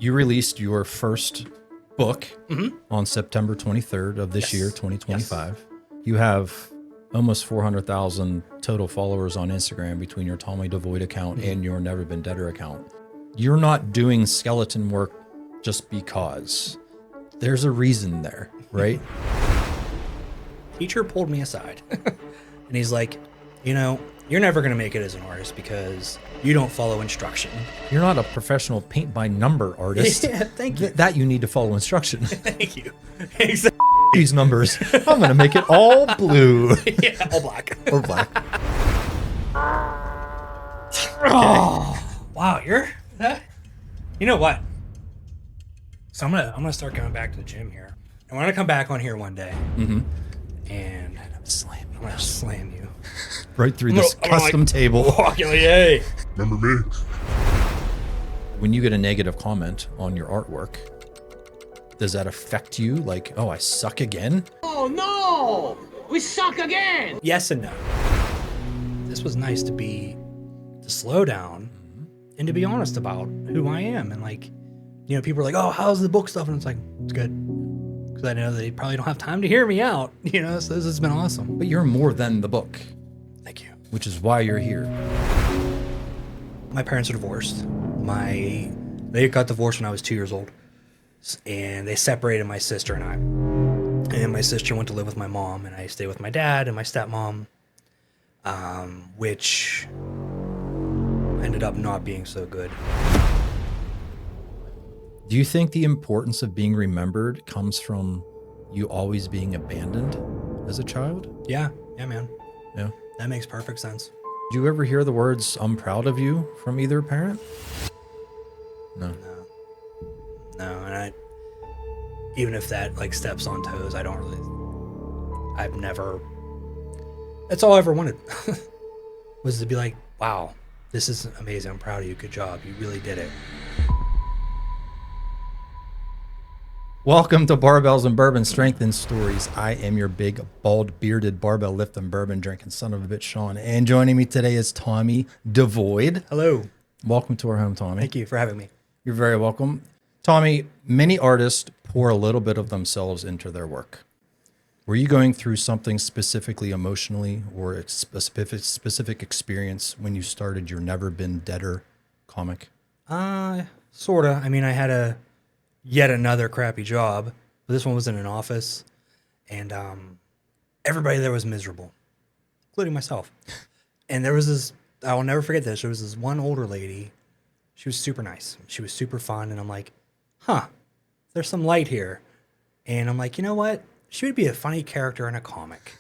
You released your first book on September 23rd of this year, 2025. Yes. You have almost 400,000 total followers on Instagram between your Tommy Devoid account and your Never Been Deader account. You're not doing skeleton work just because. There's a reason there, right? Teacher pulled me aside and he's like, you know, you're never going to make it as an artist because you don't follow instruction. You're not a professional paint by number artist. Yeah, thank you. That you need to follow instruction. Thank you. Exactly. These numbers. I'm going to make it all blue. Yeah, all black. Or black. Oh, wow, you're that. You know what? So I'm gonna start going back to the gym here. And we're gonna come back on here one day. And I'm gonna slam you. Right through this custom table. Yay. Remember me? When you get a negative comment on your artwork, does that affect you? Like, oh, I suck again? Oh no! We suck again! Yes and no. This was nice to slow down and to be honest about who I am. And like, you know, people are like, oh, how's the book stuff? And it's like, it's good. Because I know they probably don't have time to hear me out, you know, so this has been awesome. But you're more than the book. Thank you. Which is why you're here. My parents are divorced. They got divorced when I was 2 years old. And they separated my sister and I. And my sister went to live with my mom, and I stayed with my dad and my stepmom, which ended up not being so good. Do you think the importance of being remembered comes from you always being abandoned as a child? Yeah, man. Yeah. That makes perfect sense. Did you ever hear the words, I'm proud of you, from either parent? No. And even if that like steps on toes, that's all I ever wanted was to be like, wow, this is amazing. I'm proud of you. Good job. You really did it. Welcome to Barbells and Bourbon, Strength and Stories. I am your big, bald, bearded, barbell lifting, bourbon drinking son of a bitch, Sean. And joining me today is Tommy Devoid. Hello. Welcome to our home, Tommy. Thank you for having me. You're very welcome. Tommy, many artists pour a little bit of themselves into their work. Were you going through something specifically emotionally or a specific experience when you started your Never Been Deader comic? Sorta. I mean, I had yet another crappy job, but this one was in an office, and everybody there was miserable, including myself. And there was this, I will never forget this, there was this one older lady. She was super nice. She was super fun, and I'm like, there's some light here. And I'm like, you know what? She would be a funny character in a comic.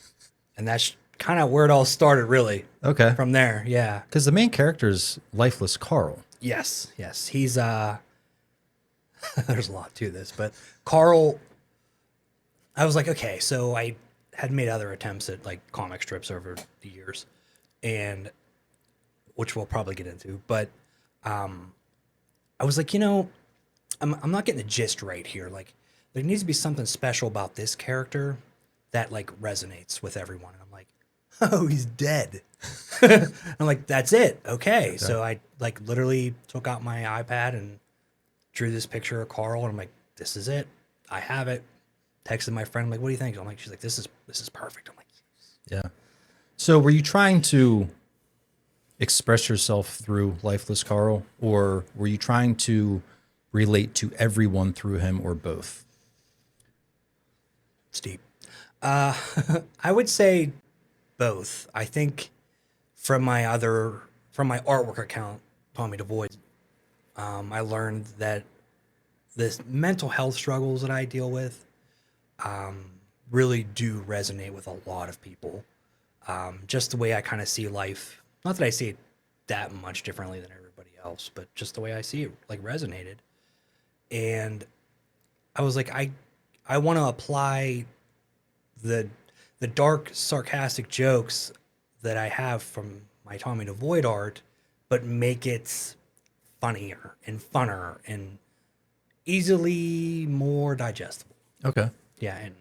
And that's kind of where it all started, really. Okay. From there, yeah. Because the main character is Lifeless Carl. Yes. He's, there's a lot to this, but Carl, I was like, okay, so I had made other attempts at like comic strips over the years, and which we'll probably get into, but I was like, you know, I'm not getting the gist right here. Like, there needs to be something special about this character that like resonates with everyone. And I'm like, oh, he's dead. I'm like, that's it. Okay. So I like literally took out my iPad and drew this picture of Carl, and I'm like, this is it. I have it. Texted my friend. I'm like, what do you think? I'm like, she's like, this is perfect. I'm like, yeah. So were you trying to express yourself through Lifeless Carl, or were you trying to relate to everyone through him, or both? it's deep. I would say both. I think from my artwork account, Tommy Devoid, I learned that this mental health struggles that I deal with really do resonate with a lot of people. Just the way I kind of see life. Not that I see it that much differently than everybody else, but just the way I see it like resonated. And I was like, I want to apply the dark, sarcastic jokes that I have from my Tommy Devoid art, but make it funnier and funner and easily more digestible. Okay. Yeah, and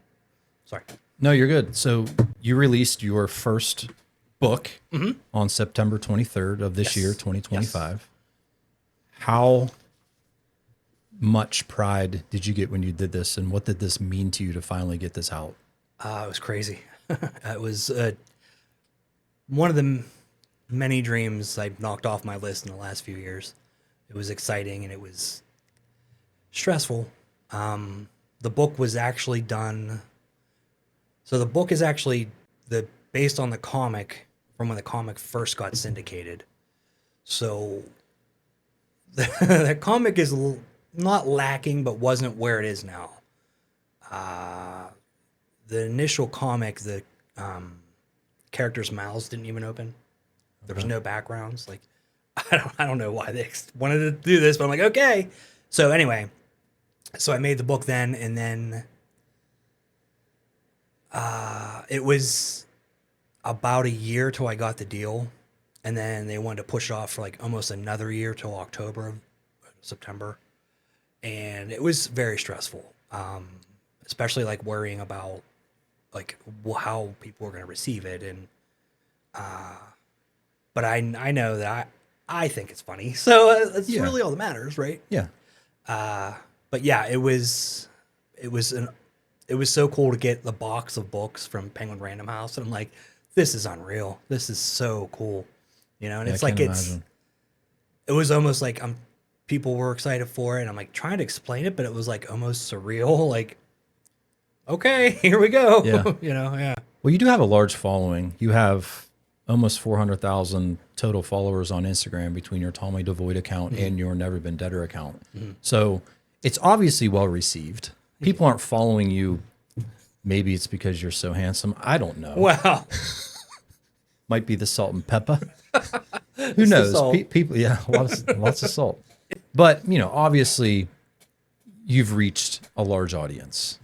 sorry. No, you're good. So you released your first book on September 23rd of this year, 2025. Yes. How much pride did you get when you did this, and what did this mean to you to finally get this out? It was crazy. It was one of the many dreams I knocked off my list in the last few years. It was exciting and it was stressful. The book was actually done. So the book is actually based on the comic from when the comic first got syndicated. So the comic is not lacking, but wasn't where it is now. The initial comic, the characters' mouths didn't even open. There was no backgrounds. Like, I don't know why they wanted to do this, but I'm like, okay. So anyway, so I made the book then, and then it was about a year till I got the deal, and then they wanted to push it off for like almost another year till October, September, and it was very stressful, especially like worrying about like how people were going to receive it, and but I know that I think it's funny, so it's really all that matters, right? Yeah. But yeah, it was so cool to get the box of books from Penguin Random House, and I'm like, this is unreal. This is so cool, and it's like it was almost like people were excited for it, and I'm like trying to explain it, but it was like almost surreal. Like, okay, here we go. Yeah. Yeah. Well, you do have a large following. You have almost 400,000 total followers on Instagram between your Tommy Devoid account and your Never Been Deader account. So it's obviously well received. People aren't following you. Maybe it's because you're so handsome. I don't know. Wow. Might be the salt and pepper. Who knows? People, lots of salt. But, obviously you've reached a large audience,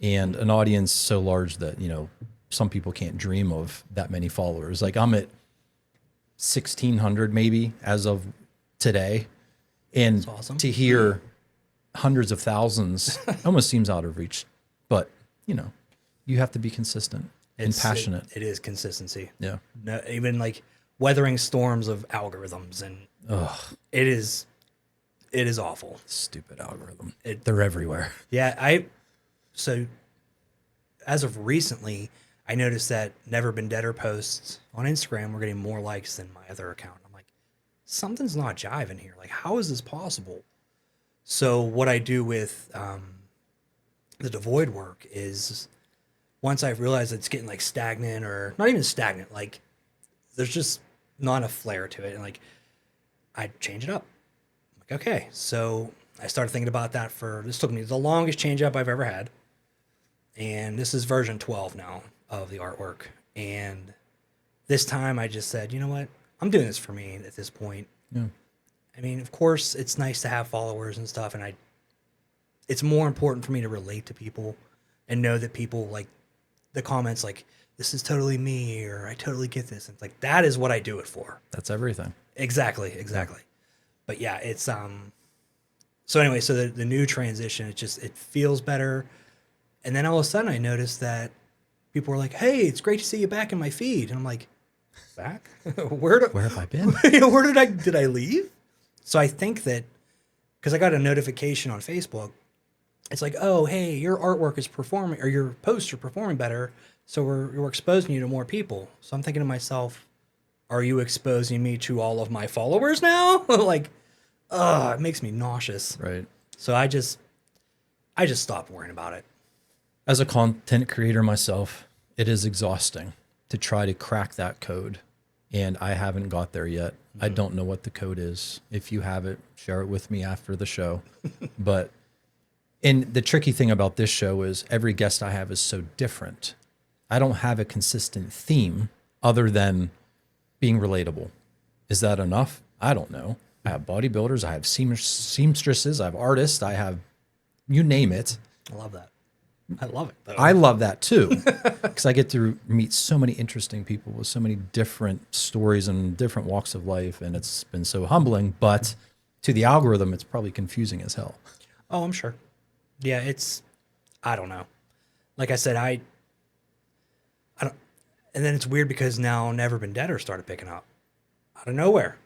and an audience so large that, some people can't dream of that many followers. Like, I'm at 1,600 maybe as of today. And That's awesome. To hear hundreds of thousands almost seems out of reach. But, you have to be consistent and passionate. It is consistency. Yeah. No, even like weathering storms of algorithms, and it is awful. Stupid algorithm. They're everywhere. Yeah, so as of recently, I noticed that Never Been Deader posts on Instagram were getting more likes than my other account. I'm like, something's not jiving here. Like, how is this possible? So what I do with the Devoid work is, once I realize it's getting like stagnant, or not even stagnant, like there's just not a flair to it, and like I change it up. I'm like, okay, so I started thinking about that this took me the longest change up I've ever had. And this is version 12 now of the artwork. And this time I just said, you know what? I'm doing this for me at this point. Yeah. I mean, of course, it's nice to have followers and stuff. And it's more important for me to relate to people and know that people like the comments like, this is totally me, or I totally get this. And it's like, that is what I do it for. That's everything. Exactly. But yeah, it's, so anyway, so the new transition, it feels better. And then all of a sudden I noticed that people were like, hey, it's great to see you back in my feed. And I'm like, back? Where have I been? Where did I leave? So I think that, because I got a notification on Facebook, it's like, oh, hey, your artwork is performing, or your posts are performing better, so we're exposing you to more people. So I'm thinking to myself, are you exposing me to all of my followers now? Like, it makes me nauseous. Right. So I just stopped worrying about it. As a content creator myself, it is exhausting to try to crack that code. And I haven't got there yet. I don't know what the code is. If you have it, share it with me after the show. And the tricky thing about this show is every guest I have is so different. I don't have a consistent theme other than being relatable. Is that enough? I don't know. I have bodybuilders, I have seamstresses, I have artists, I have, you name it. I love that. I love it, though. I love that too, because I get to meet so many interesting people with so many different stories and different walks of life, and it's been so humbling. But to the algorithm, it's probably confusing as hell. Oh, I'm sure. Yeah, I don't know. Like I said, I don't. And then it's weird because now Never Been Deader started picking up out of nowhere,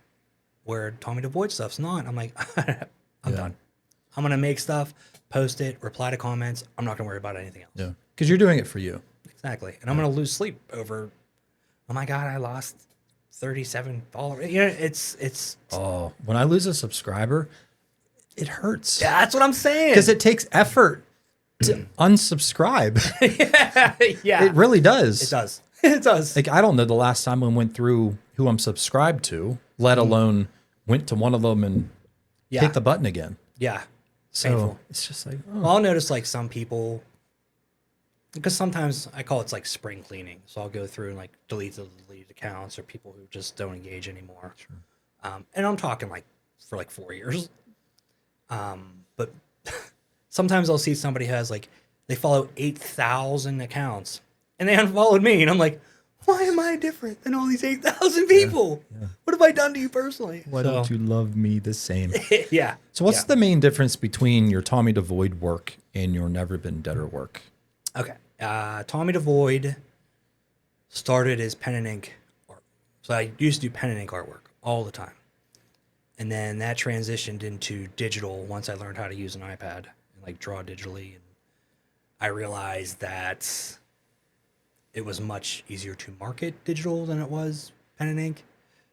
where Tommy Devoid stuff's not. I'm like, I'm done. I'm gonna make stuff, post it, reply to comments. I'm not gonna worry about anything else. Yeah. Because you're doing it for you. Exactly. And I'm gonna lose sleep over. Oh my god, I lost 37 followers. You know, it's. Oh, when I lose a subscriber, it hurts. Yeah, that's what I'm saying. Because it takes effort to unsubscribe. Yeah. It really does. It does. It does. Like, I don't know the last time I went through who I'm subscribed to, let alone went to one of them and hit the button again. Yeah. So Painful. it's just like, Well, I'll notice like some people, because sometimes I call it like spring cleaning. So I'll go through and like delete the deleted accounts or people who just don't engage anymore. Sure. And I'm talking like for like 4 years. But sometimes I'll see somebody who has like, they follow 8,000 accounts and they unfollowed me. And I'm like, why am I different than all these 8,000 people? Yeah. What have I done to you personally? Why don't you love me the same? Yeah. So what's the main difference between your Tommy Devoid work and your Never Been Deader work? Okay. Tommy Devoid started as pen and ink art. So I used to do pen and ink artwork all the time. And then that transitioned into digital once I learned how to use an iPad and like draw digitally. And I realized that it was much easier to market digital than it was pen and ink,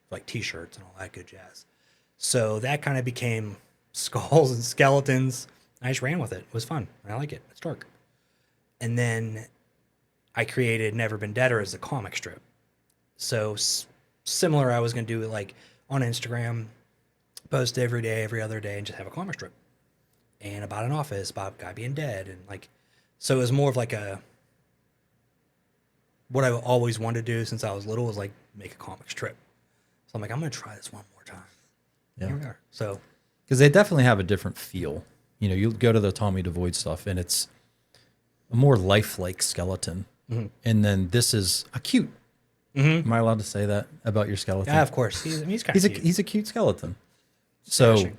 like t-shirts and all that good jazz. So that kind of became skulls and skeletons. I just ran with it. It was fun. I like it. It's dark. And then I created Never Been Deader as a comic strip. So similar, I was going to do it like on Instagram, post every day, every other day, and just have a comic strip. And about an office, about a guy being dead. And like, so it was more of like what I always wanted to do since I was little was like make a comic strip. So I'm like, I'm going to try this one more time. Yeah. Here we are. So, because they definitely have a different feel. You know, you go to the Tommy Devoid stuff and it's a more lifelike skeleton. Mm-hmm. And then this is a cute. Mm-hmm. Am I allowed to say that about your skeleton? Yeah, of course. He's kind of cute. He's a cute skeleton. So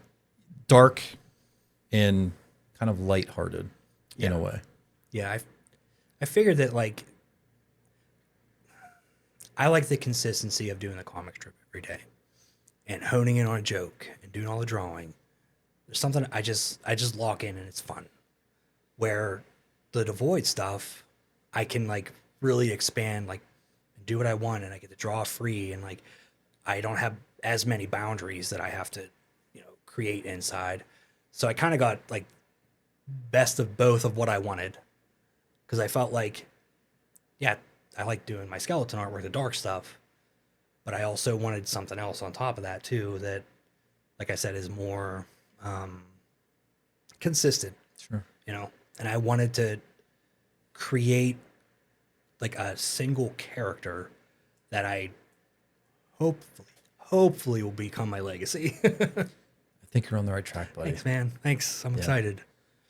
dark and kind of lighthearted in a way. Yeah, I figured that like I like the consistency of doing the comic strip every day and honing in on a joke and doing all the drawing. There's something I just lock in and it's fun. Where the Devoid stuff, I can like really expand, like do what I want, and I get to draw free, and like I don't have as many boundaries that I have to, create inside. So I kind of got like best of both of what I wanted, because I felt like, yeah, I like doing my skeleton artwork, the dark stuff, but I also wanted something else on top of that too that, like I said, is more consistent. Sure. And I wanted to create like a single character that I hopefully will become my legacy. I think you're on the right track, buddy. Thanks, man. Thanks. I'm excited.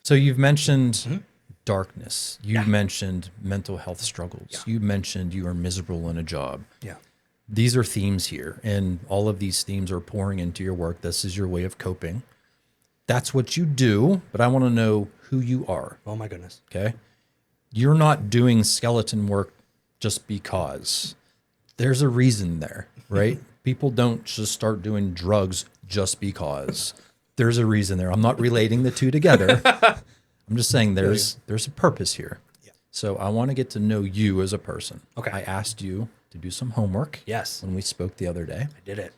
So you've mentioned darkness. You've mentioned mental health struggles. Yeah. You mentioned you are miserable in a job. Yeah. These are themes here, and all of these themes are pouring into your work. This is your way of coping. That's what you do, but I want to know who you are. Oh my goodness. Okay. You're not doing skeleton work just because. There's a reason there, right? People don't just start doing drugs just because. There's a reason there. I'm not relating the two together. I'm just saying there's a purpose here. Yeah. So I want to get to know you as a person. Okay. I asked you to do some homework. Yes. When we spoke the other day. I did it.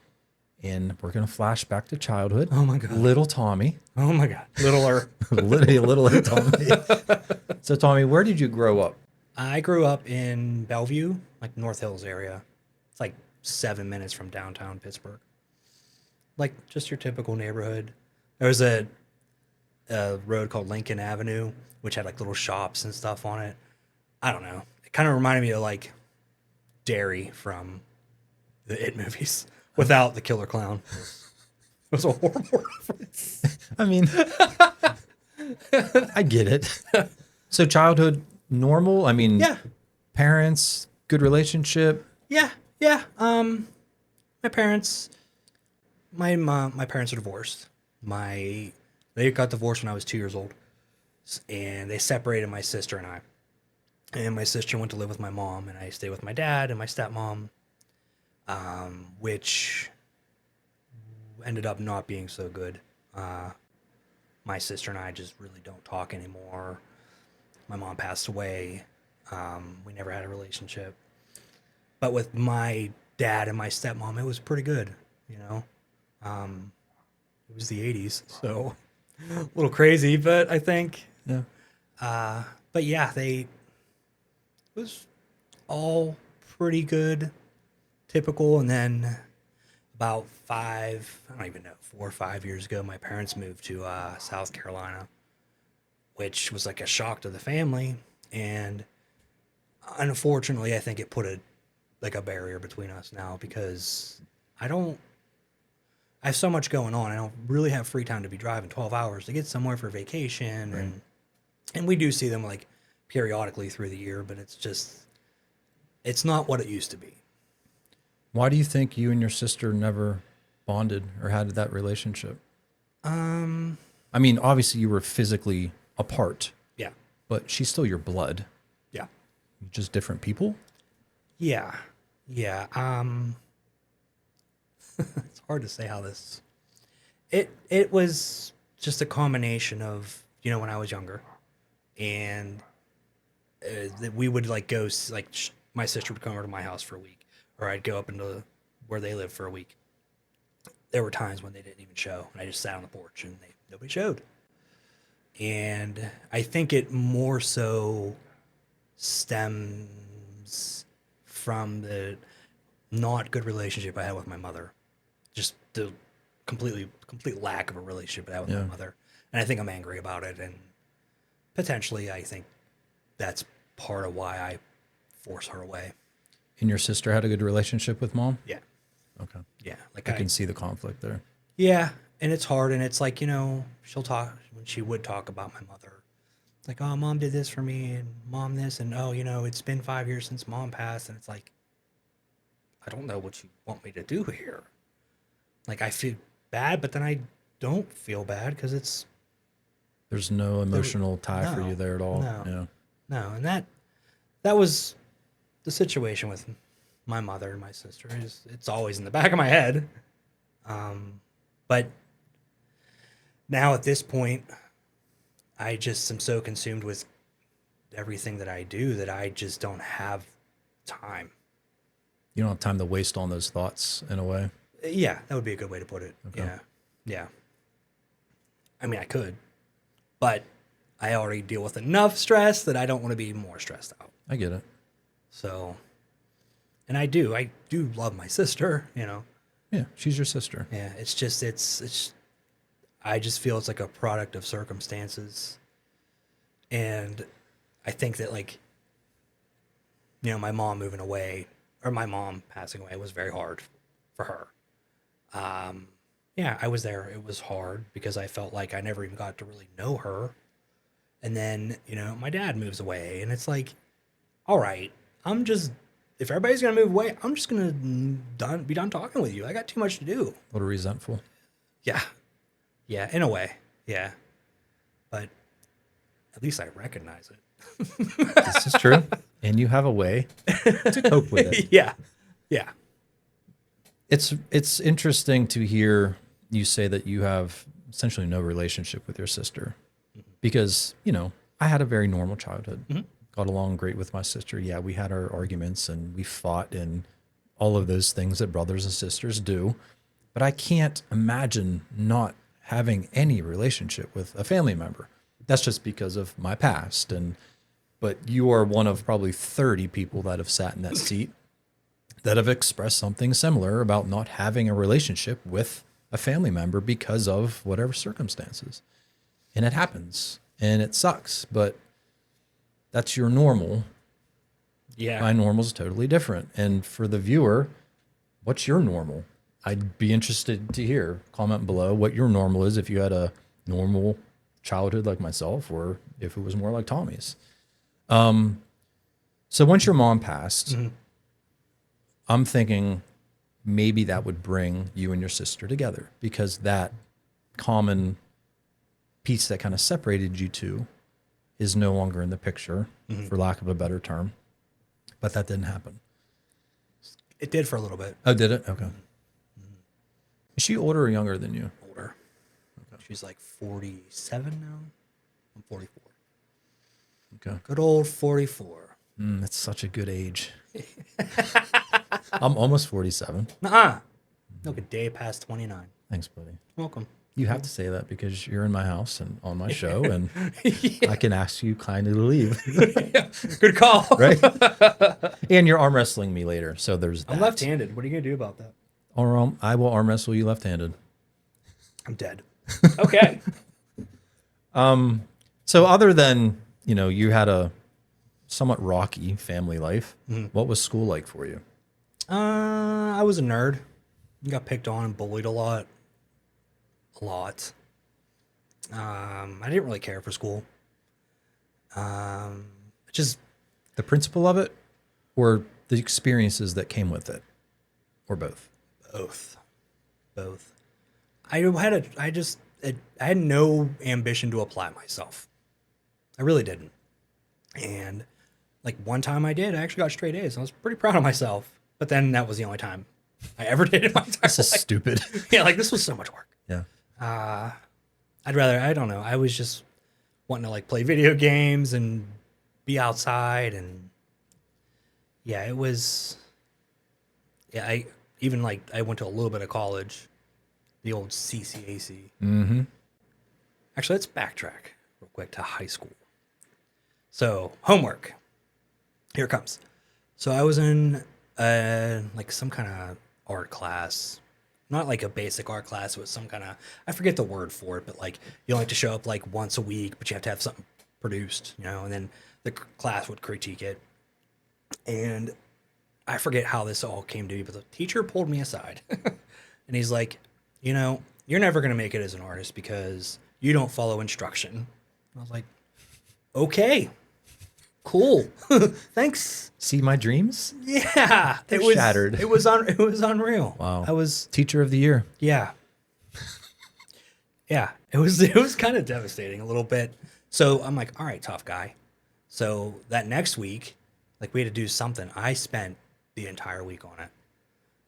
And we're going to flash back to childhood. Oh my God. Little Tommy. Oh my God. Littler. Little Tommy. So Tommy, where did you grow up? I grew up in Bellevue, like North Hills area. It's like 7 minutes from downtown Pittsburgh. Like just your typical neighborhood. There was a road called Lincoln Avenue, which had like little shops and stuff on it. I don't know. It kind of reminded me of like Derry from the It movies without the killer clown. It was a horrible reference. I mean, I get it. So childhood normal? I mean, parents, good relationship? Yeah. My parents are divorced. They got divorced when I was 2 years old, and they separated my sister and I. And my sister went to live with my mom, and I stayed with my dad and my stepmom, which ended up not being so good. My sister and I just really don't talk anymore. My mom passed away. We never had a relationship. But with my dad and my stepmom, it was pretty good, you know. It was the 80s, so a little crazy, but I think. Yeah. But yeah, it was all pretty good, typical. And then about 4 or 5 years ago, my parents moved to South Carolina, which was like a shock to the family. And unfortunately, I think it put a barrier between us now because I have so much going on. I don't really have free time to be driving 12 hours to get somewhere for vacation. Right. And we do see them like periodically through the year, but it's not what it used to be. Why do you think you and your sister never bonded or had that relationship? I mean, obviously you were physically apart. Yeah. But she's still your blood. Yeah. Just different people? Yeah. Yeah. It's hard to say how this. It was just a combination of, when I was younger, and that we would like go my sister would come over to my house for a week, or I'd go up into where they lived for a week. There were times when they didn't even show, and I just sat on the porch and nobody showed. And I think it more so stems from the not good relationship I had with my mother. Just the complete lack of a relationship I had with my mother. And I think I'm angry about it. And potentially I think that's part of why I force her away. And your sister had a good relationship with mom? Yeah. Okay. Yeah. Like I can see the conflict there. Yeah. And it's hard. And it's like, she'll talk, when she would talk about my mother, like, oh, mom did this for me and mom this. And, oh, it's been 5 years since mom passed. And it's like, I don't know what you want me to do here. Like, I feel bad, but then I don't feel bad because there's no emotional tie for you there at all. No. Yeah. No. And that was the situation with my mother and my sister. It's always in the back of my head. But now at this point, I just am so consumed with everything that I do that I just don't have time. You don't have time to waste on those thoughts in a way. Yeah, that would be a good way to put it. Okay. Yeah. Yeah. I mean, I could, but I already deal with enough stress that I don't want to be more stressed out. I get it. So, and I do love my sister, Yeah, she's your sister. Yeah, it's just, I just feel it's like a product of circumstances. And I think that my mom moving away, or my mom passing away, was very hard for her. Yeah, I was there. It was hard because I felt like I never even got to really know her. And then, my dad moves away, and it's like, all right, if everybody's going to move away, I'm just going to be done talking with you. I got too much to do. A little resentful. Yeah. Yeah, in a way. Yeah. But at least I recognize it. This is true. And you have a way to cope with it. Yeah. Yeah. It's interesting to hear you say that you have essentially no relationship with your sister. Because, I had a very normal childhood. Mm-hmm. Got along great with my sister. Yeah, we had our arguments and we fought and all of those things that brothers and sisters do. But I can't imagine not having any relationship with a family member. That's just because of my past. But you are one of probably 30 people that have sat in that seat that have expressed something similar about not having a relationship with a family member because of whatever circumstances. And it happens and it sucks, but that's your normal. Yeah. My normal is totally different. And for the viewer, what's your normal? I'd be interested to hear. Comment below what your normal is if you had a normal childhood like myself, or if it was more like Tommy's. So once your mom passed, I'm thinking maybe that would bring you and your sister together, because that common piece that kind of separated you two is no longer in the picture, for lack of a better term. But that didn't happen. It did for a little bit. Oh, did it? Okay. Is she older or younger than you? Older. Okay. She's like 47 now. I'm 44. Okay. Good old 44. That's such a good age. I'm almost 47. Nuh-uh. Look, a day past 29. Thanks, buddy. Welcome. You have to say that because you're in my house and on my show, and I can ask you kindly to leave. Good call. Right? And you're arm wrestling me later, so there's that. I'm left-handed. What are you going to do about that? I will arm wrestle you left-handed. I'm dead. Okay. So other than, you had a somewhat rocky family life, what was school like for you? I was a nerd. Got picked on and bullied a lot. I didn't really care for school. Just The principle of it or the experiences that came with it? Or both? both. I had no ambition to apply myself. I really didn't. And like one time I did, I actually got straight A's. I was pretty proud of myself. But then that was the only time I ever did it in my entire This is life. stupid. Yeah, like this was so much work. Yeah. I don't know. I was just wanting to like play video games and be outside, and yeah, it was. Yeah, I went to a little bit of college, the old CCAC. Mm-hmm. Actually, let's backtrack real quick to high school. So homework, here it comes. So I was in like some kind of art class. Not like a basic art class. It was some kind of, I forget the word for it, but like you only have to show up like once a week, but you have to have something produced, and then the class would critique it. And I forget how this all came to be, but the teacher pulled me aside and he's like, you're never going to make it as an artist because you don't follow instruction. And I was like, okay, cool. Thanks. See my dreams? Yeah, They're shattered. It was unreal. Wow. I was Teacher of the year. yeah. Yeah, it was kind of devastating a little bit. So I'm like, all right, tough guy. So that next week, like we had to do something. I spent the entire week on it.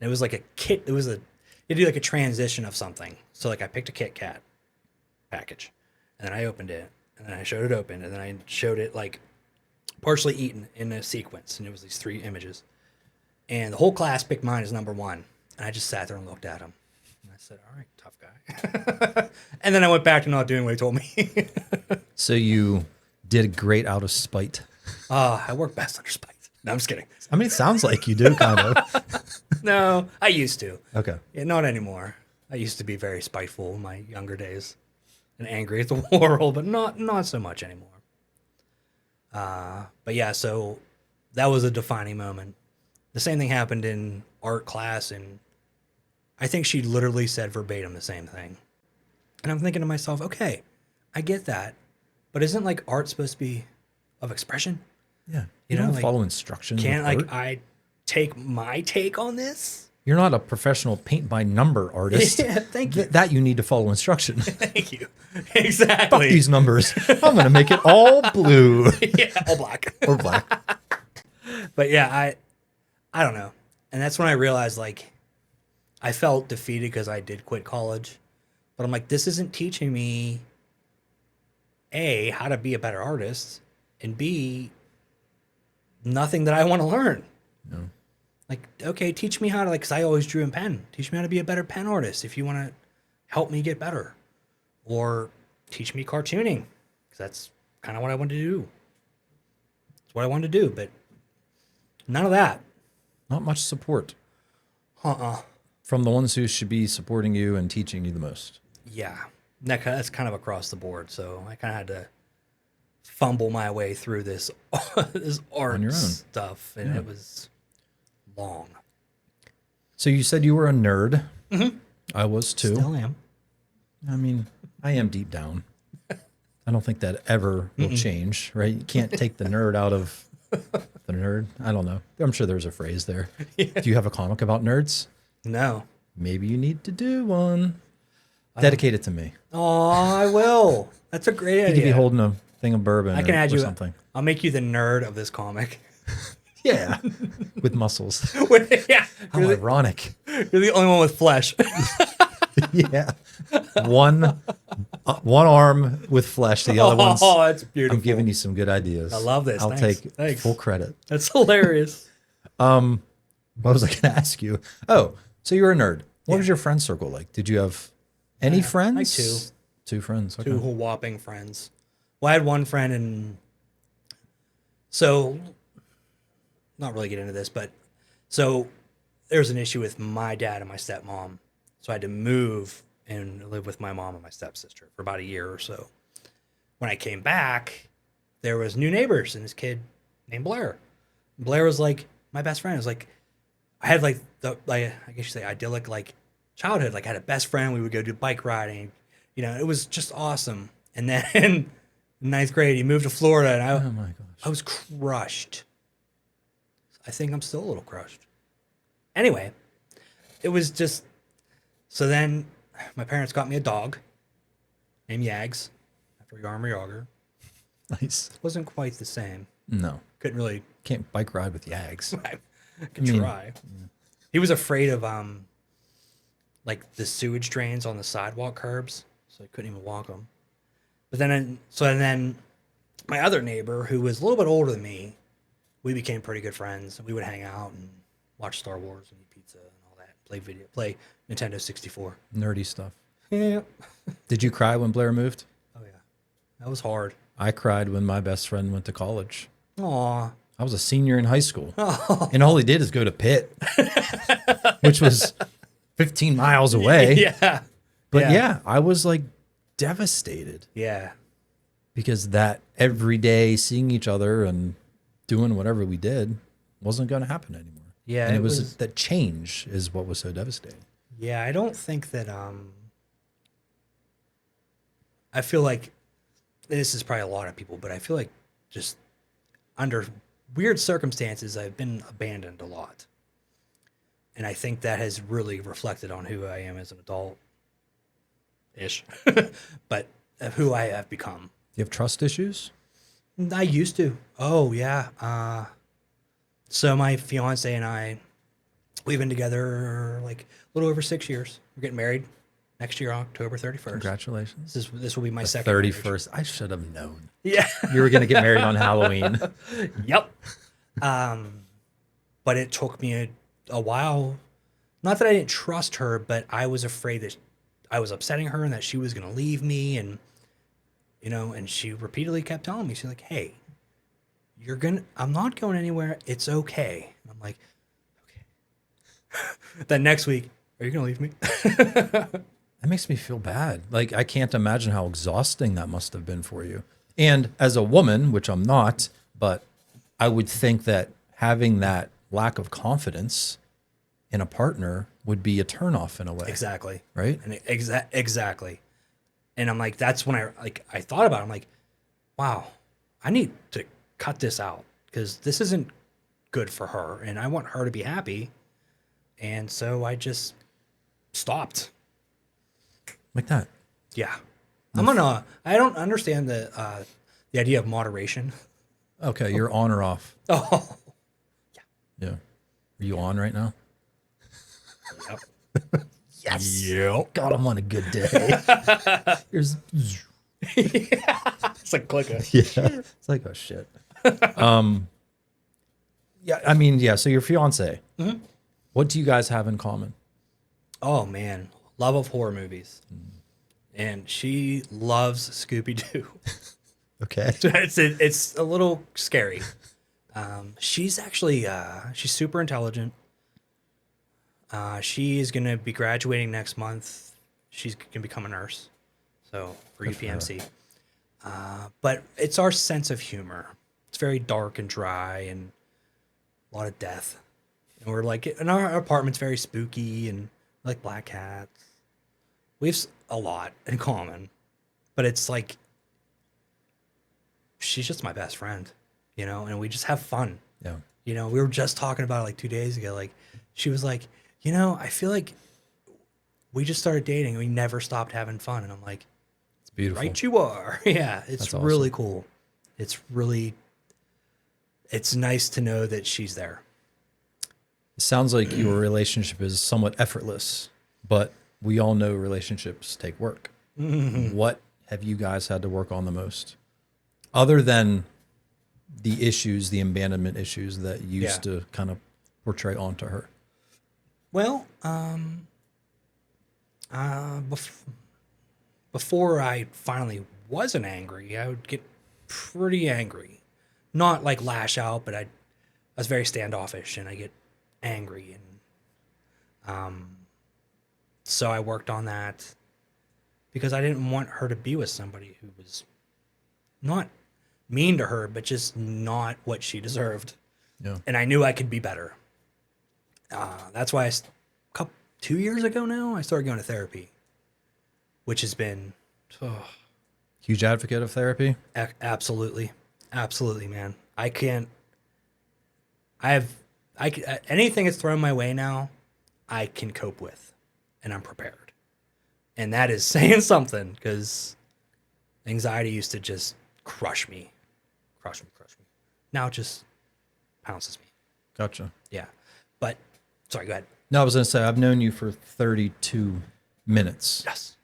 It was like a kit. You had to do like a transition of something. So like I picked a Kit Kat package, and then I opened it, and then I showed it open, and then I showed it like partially eaten in a sequence, and it was these 3 images. And the whole class picked mine as number 1, and I just sat there and looked at him. And I said, all right, tough guy. And then I went back to not doing what he told me. So you did great out of spite. I work best under spite. No, I'm just kidding. I mean, it sounds like you do, kind of. No, I used to. Okay. Yeah, not anymore. I used to be very spiteful in my younger days and angry at the world, but not so much anymore. But yeah, so that was a defining moment. The same thing happened in art class, and I think she literally said verbatim the same thing. And I'm thinking to myself, okay, I get that, but isn't like art supposed to be of expression? Yeah. You You don't know, follow instructions. Can't with like art. I take my take on this? You're not a professional paint by number artist. Yeah, thank you. That you need to follow instruction. Thank you. Fuck Exactly. these numbers. I'm going to make it all blue Yeah, all black. or black. But yeah, I don't know. And that's when I realized like I felt defeated because I did quit college. But I'm like, this isn't teaching me A, how to be a better artist, and B, nothing that I want to learn. No. Like, okay, teach me how to, like, because I always drew in pen. Teach me how to be a better pen artist if you want to help me get better. Or teach me cartooning, because that's kind of what I wanted to do. It's what I wanted to do, but none of that. Not much support Uh-uh. from the ones who should be supporting you and teaching you the most. Yeah. That's kind of across the board. So I kind of had to fumble my way through this, this art On your own. stuff, and Yeah. it was long. So you said you were a nerd. Mm-hmm. I was too. Still am. I mean, I am deep down. I don't think that ever will change, right? You can't take the nerd out of the nerd. I don't know. I'm sure there's a phrase there. Yeah. Do you have a comic about nerds? No. Maybe you need to do one. Dedicate it to me. Oh, I will. That's a great You could be idea. holding a thing of bourbon I can add or you something. I'll make you the nerd of this comic. Yeah. With muscles. Yeah. How ironic. You're the only one with flesh. Yeah. One arm with flesh, the other one's. Oh, that's beautiful. I'm giving you some good ideas. I love this. I'll Thanks. take full credit. That's hilarious. What was I going to ask you? Oh, so you're a nerd. What was your friend circle like? Did you have any friends? Like two. Two friends. Okay. Two whopping friends. Well, I had one friend, and so not really get into this, but so there's an issue with my dad and my stepmom. So I had to move and live with my mom and my stepsister for about a year or so. When I came back, there was new neighbors and this kid named Blair. Blair was like my best friend. It was like I had like I guess you say idyllic like childhood. Like I had a best friend. We would go do bike riding. You know, it was just awesome. And then in ninth grade, he moved to Florida, and Oh my gosh. I was crushed. I think I'm still a little crushed. Anyway, it was just so then my parents got me a dog named Yags after Yarmir Yager. Nice. Wasn't quite the same. No. Couldn't really Can't bike ride with Yags. I could try. Yeah. He was afraid of like the sewage drains on the sidewalk curbs, so I couldn't even walk them. But then my other neighbor, who was a little bit older than me, we became pretty good friends. We would hang out and watch Star Wars and eat pizza and all that. Play Nintendo 64. Nerdy stuff. Yeah. Did you cry when Blair moved? Oh yeah, that was hard. I cried when my best friend went to college. Aw. I was a senior in high school, and all he did is go to Pitt, which was 15 miles away. Yeah. But yeah, I was like devastated Yeah. because that every day seeing each other and doing whatever we did wasn't going to happen anymore. Yeah, and it it was was- that change is what was so devastating. Yeah, I don't think that I feel like this is probably a lot of people, but I feel like just under weird circumstances I've been abandoned a lot. And I think that has really reflected on who I am as an adult ish. But of who I have become. You have trust issues? I used to. Oh yeah. So my fiance and I, we've been together like a little over 6 years. We're getting married next year, October 31st. Congratulations. This will be my second 31st. I should have known. Yeah. You were going to get married on Halloween. Yep. But it took me a while. Not that I didn't trust her, but I was afraid that I was upsetting her and that she was going to leave me. And, you know, and she repeatedly kept telling me, she's like, hey, I'm not going anywhere. It's okay. And I'm like, okay. Then next week, are you going to leave me? That makes me feel bad. Like, I can't imagine how exhausting that must have been for you. And as a woman, which I'm not, but I would think that having that lack of confidence in a partner would be a turnoff in a way. Exactly. Right? And exactly. And I'm like, that's when I thought about it. I'm like, wow, I need to cut this out because this isn't good for her. And I want her to be happy. And so I just stopped. Like that. Yeah. I don't understand the idea of moderation. Okay, you're on or off? Oh. Yeah. Are you on right now? Yep. Yes. Yep. God, I'm on a good day. Here's It's like clicker. yeah. It's like, oh shit. Yeah, I mean, yeah, so your fiance. Mm-hmm. What do you guys have in common? Oh man, love of horror movies. And she loves Scooby-Doo. Okay. It's a little scary. She's actually she's super intelligent. She is gonna be graduating next month. She's gonna become a nurse, so for UPMC. But it's our sense of humor. It's very dark and dry and a lot of death. And we're like, and our apartment's very spooky and like black cats. We have a lot in common, but it's like she's just my best friend, you know, and we just have fun. Yeah. You know, we were just talking about it like 2 days ago. Like, she was like, you know, I feel like we just started dating and we never stopped having fun. And I'm like, It's beautiful. right you are. Yeah, it's That's really awesome. cool. It's nice to know that she's there. It sounds like your relationship is somewhat effortless, but we all know relationships take work. What have you guys had to work on the most? Other than the issues, the abandonment issues that you used to kind of portray onto her? Well, before I finally wasn't angry, I would get pretty angry. Not like lash out, but I was very standoffish and I get angry. And so I worked on that because I didn't want her to be with somebody who was not mean to her, but just not what she deserved. Yeah. And I knew I could be better. That's why 2 years ago now, I started going to therapy, which has been Huge advocate of therapy? absolutely, man. Anything that's thrown my way now, I can cope with, and I'm prepared. And that is saying something, because anxiety used to just crush me. Now it just pounces me. Gotcha. Yeah. But, sorry, go ahead. No, I was going to say, I've known you for 32 minutes. Yes.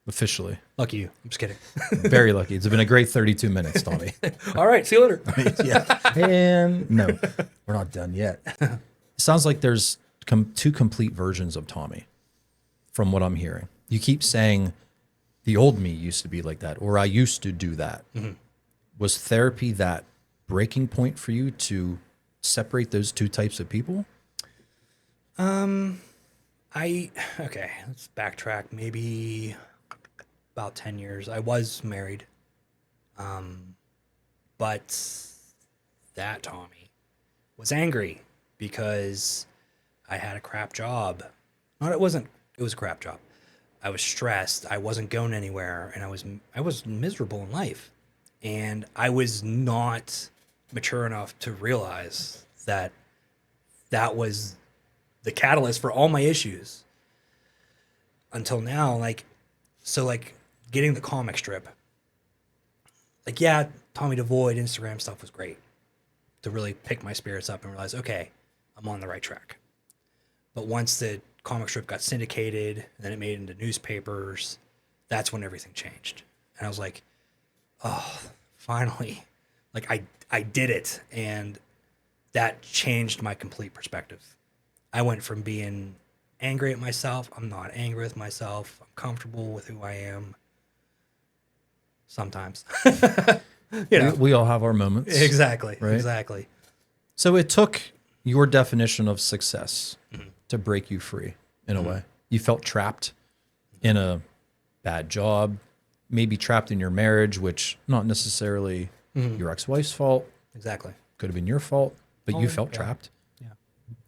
Officially. Lucky you. I'm just kidding. Very lucky. It's been a great 32 minutes, Tommy. All right. See you later. Yeah. And no, we're not done yet. It sounds like there's two complete versions of Tommy from what I'm hearing. You keep saying the old me used to be like that, or I used to do that. Mm-hmm. Was therapy that breaking point for you to separate those two types of people? Okay, let's backtrack. Maybe about 10 years. I was married. But that Tommy was angry because I had a crap job. It was a crap job. I was stressed. I wasn't going anywhere, and I was miserable in life. And I was not mature enough to realize that was the catalyst for all my issues until now. Getting the comic strip, Tommy Devoid Instagram stuff was great to really pick my spirits up and realize, okay, I'm on the right track. But once the comic strip got syndicated and then it made it into newspapers, that's when everything changed. And I was like, oh, finally, I did it. And that changed my complete perspective. I went from being angry at myself. I'm not angry with myself. I'm comfortable with who I am. Sometimes. We all have our moments. Exactly. Right? Exactly. So it took your definition of success to break you free in a way. You felt trapped in a bad job, maybe trapped in your marriage, which not necessarily your ex-wife's fault. Exactly. Could have been your fault, but you felt trapped. Yeah.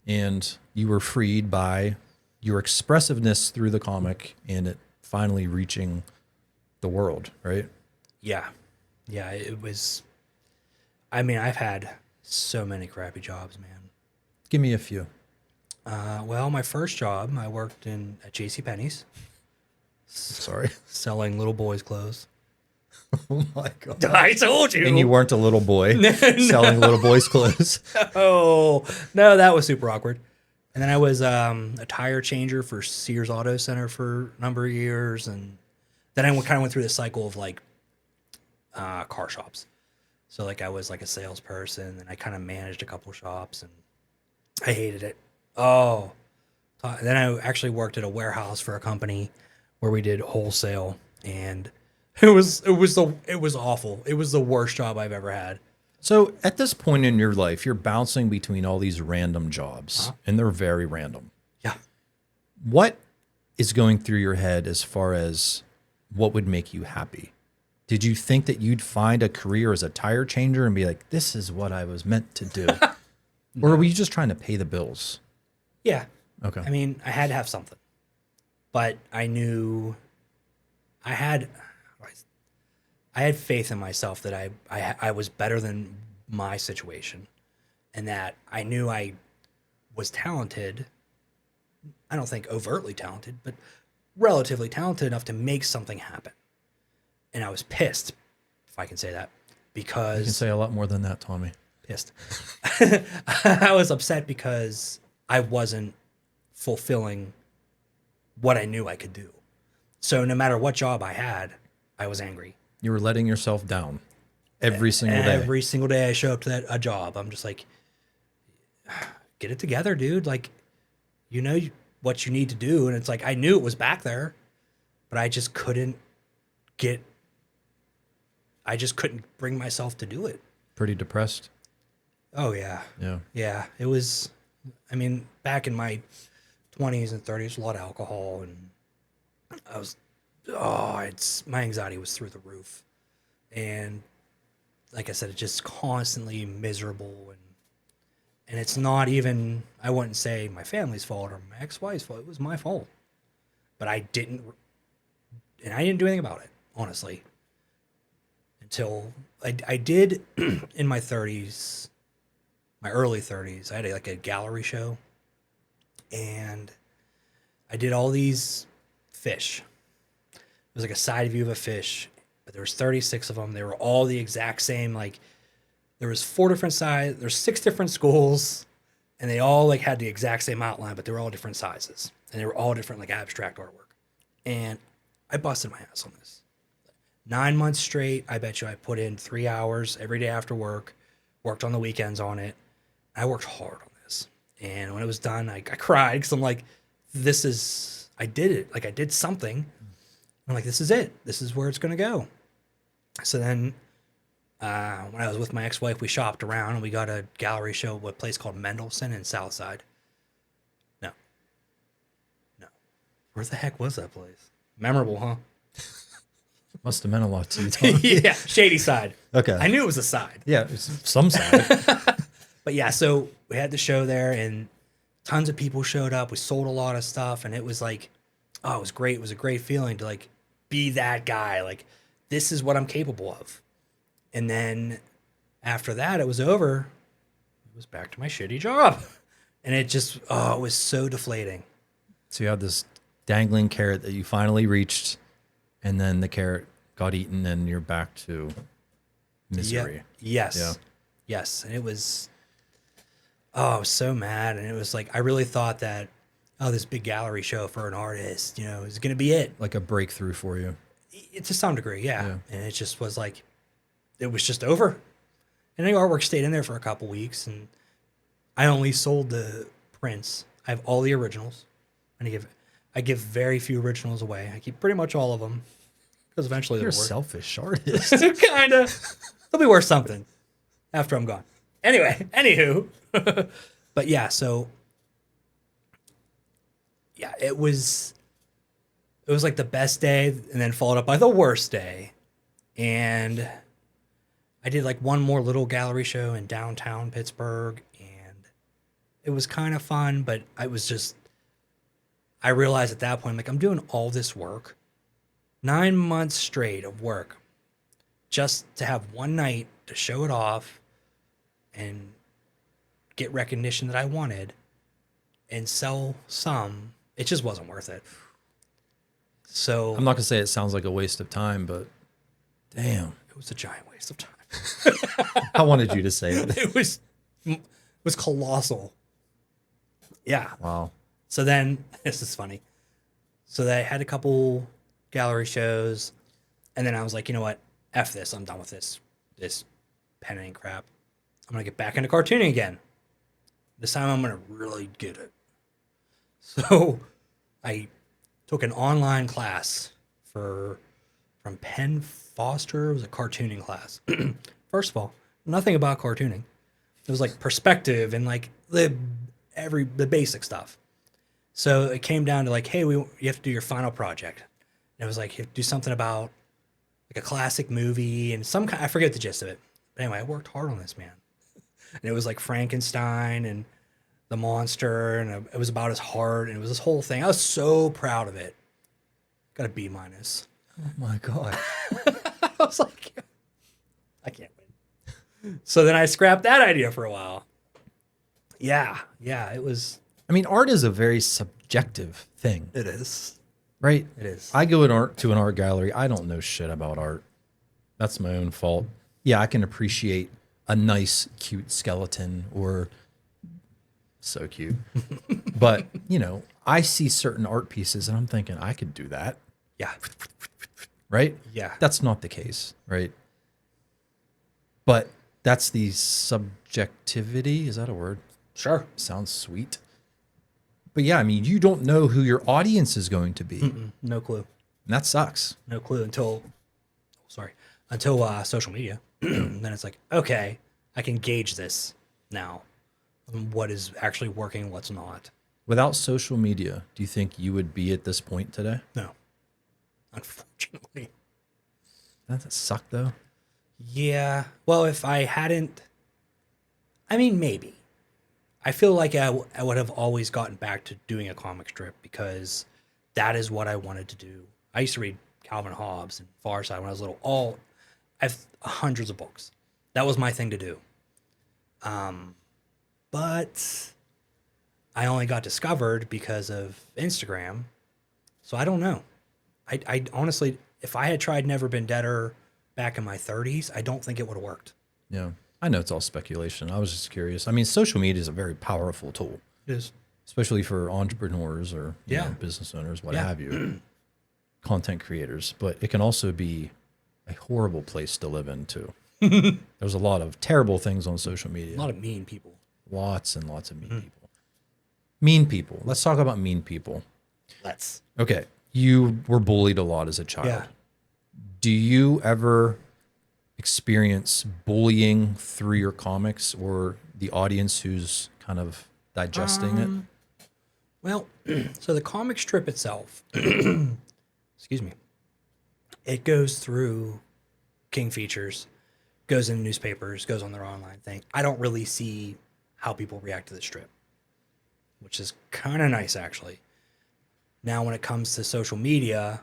And you were freed by your expressiveness through the comic and it finally reaching the world, right? Yeah. Yeah, it was... I've had so many crappy jobs, man. Give me a few. Well, my first job, I worked at JCPenney's. Sorry. Selling little boys' clothes. Oh my God. I told you. And you weren't a little boy selling little boys' clothes. Oh, no, that was super awkward. And then I was a tire changer for Sears Auto Center for a number of years. And then I kind of went through this cycle of car shops. So I was a salesperson and I kind of managed a couple shops and I hated it. Oh, and then I actually worked at a warehouse for a company where we did wholesale, and it was awful. It was the worst job I've ever had. So at this point in your life, you're bouncing between all these random jobs, and they're very random. Yeah. What is going through your head as far as what would make you happy? Did you think that you'd find a career as a tire changer and be like, this is what I was meant to do? No. Or were you just trying to pay the bills? Yeah. Okay. I had to have something. But I knew I had faith in myself that I was better than my situation and that I knew I was talented. I don't think overtly talented, but relatively talented enough to make something happen. And I was pissed, if I can say that, because... You can say a lot more than that, Tommy. Pissed. I was upset because I wasn't fulfilling what I knew I could do. So no matter what job I had, I was angry. You were letting yourself down every single day. Every single day I show up to a job, I'm just like, get it together, dude. Like, you know what you need to do. And it's like, I knew it was back there, but I just couldn't bring myself to do it. Pretty depressed. Oh yeah. Yeah. Yeah. It was, I mean, back in my 20s and 30s, a lot of alcohol, and I was, my anxiety was through the roof. And like I said, it's just constantly miserable, and it's not even, I wouldn't say my family's fault or my ex-wife's fault. It was my fault. But I didn't do anything about it, honestly. Until I did in my 30s, my early 30s, I had like a gallery show, and I did all these fish. It was like a side view of a fish, but there was 36 of them. They were all the exact same. Like, there was 4 different sizes. There's 6 different schools, and they all like had the exact same outline, but they were all different sizes, and they were all different like abstract artwork. And I busted my ass on this. 9 months straight. I bet you I put in 3 hours every day after work, worked on the weekends on it. I worked hard on this. And when it was done, I cried because I'm like, I did it. Like, I did something. I'm like, this is it. This is where it's going to go. So then when I was with my ex-wife, we shopped around and we got a gallery show at a place called Mendelssohn in Southside. No. Where the heck was that place? Memorable, huh? Must have meant a lot to you, Tom. Yeah, shady side. Okay. I knew it was a side. Yeah, it's some side. But yeah, so we had the show there, and tons of people showed up. We sold a lot of stuff, and it was like, oh, it was great. It was a great feeling to like be that guy. Like, this is what I'm capable of. And then after that, it was over. It was back to my shitty job. And it just, it was so deflating. So you had this dangling carrot that you finally reached, and then the carrot got eaten, and you're back to misery. Yes. Yeah. Yes. And it was, I was so mad. And it was like, I really thought that, this big gallery show for an artist, is going to be it. Like a breakthrough for you. To some degree, yeah. And it just was like, it was just over. And the artwork stayed in there for a couple weeks, and I only sold the prints. I have all the originals, and I give very few originals away. I keep pretty much all of them because eventually You're a they'll work. selfish artist. Kind of. They'll be worth something after I'm gone. Anyway, anywho. But yeah, so yeah, it was like the best day, and then followed up by the worst day. And I did like one more little gallery show in downtown Pittsburgh, and it was kind of fun, but I realized at that point, like, I'm doing all this work, 9 months straight of work, just to have one night to show it off and get recognition that I wanted and sell some. It just wasn't worth it. So I'm not going to say it sounds like a waste of time, but damn. it was a giant waste of time. I wanted you to say it. It was colossal. Yeah. Wow. So then, this is funny. So I had a couple gallery shows, and then I was like, you know what? F this. I'm done with this penning crap. I'm going to get back into cartooning again. This time I'm going to really get it. So I took an online class from Penn Foster. It was a cartooning class. First of all, nothing about cartooning. It was like perspective and like the basic stuff. So it came down to like, hey, you have to do your final project. And it was like, you have to do something about like a classic movie and some kind, I forget the gist of it. But anyway, I worked hard on this, man. And it was like Frankenstein and the monster, and it was about his heart, and it was this whole thing. I was so proud of it. Got a B-. Oh my God. I was like, I can't win. So then I scrapped that idea for a while. Yeah, it was. I mean, art is a very subjective thing. It is. Right? It is. I go to an art gallery. I don't know shit about art. That's my own fault. Yeah, I can appreciate a nice, cute skeleton or so cute. But, I see certain art pieces and I'm thinking I could do that, Yeah. right? Yeah. That's not the case, right? But that's the subjectivity. Is that a word? Sure. Sounds sweet. But yeah, I mean, you don't know who your audience is going to be. No clue. And that sucks. No clue until social media. Then it's like, okay, I can gauge this now. What is actually working, what's not. Without social media, do you think you would be at this point today? No. Unfortunately. Doesn't that suck though? Yeah. Well, if I hadn't, I mean, maybe. I feel like I would have always gotten back to doing a comic strip because that is what I wanted to do. I used to read Calvin Hobbes and Far Side when I was little. I have hundreds of books. That was my thing to do. But I only got discovered because of Instagram. So I don't know. I honestly, if I had tried Never Been Deader back in my 30s, I don't think it would have worked. Yeah. I know it's all speculation. I was just curious. I mean, social media is a very powerful tool, It is. especially for entrepreneurs or you know, business owners, what Yeah. have you, content creators. But it can also be a horrible place to live in too. There's a lot of terrible things on social media. A lot of mean people. Lots and lots of mean people. Mean people. Let's talk about mean people. Let's. Okay. You were bullied a lot as a child. Yeah. Do you ever experience bullying through your comics or the audience who's kind of digesting it? Well, so the comic strip itself, excuse me, it goes through King Features, goes in newspapers, goes on their online thing. I don't really see how people react to the strip, which is kind of nice, actually. Now, when it comes to social media,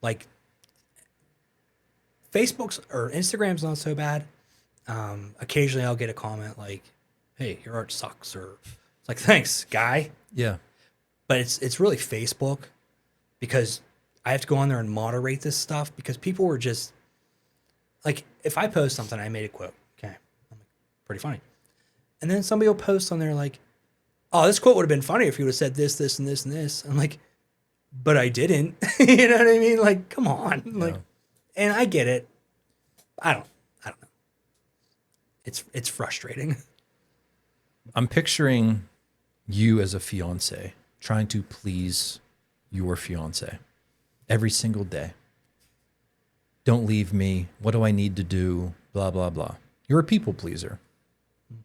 like Facebook's or Instagram's not so bad. Occasionally I'll get a comment like, hey, your art sucks, or it's like, thanks, guy. Yeah. But it's really Facebook, because I have to go on there and moderate this stuff, because people were just like, if I post something, I made a quote. Okay. I'm like, pretty funny. And then somebody will post on there like, oh, this quote would have been funny if you would have said this, this, and this, and this. I'm like, but I didn't. You know what I mean? Like, come on. Like, and I get it. I don't know. It's frustrating. I'm picturing you as a fiance trying to please your fiance every single day. Don't leave me. What do I need to do? Blah, blah, blah. You're a people pleaser.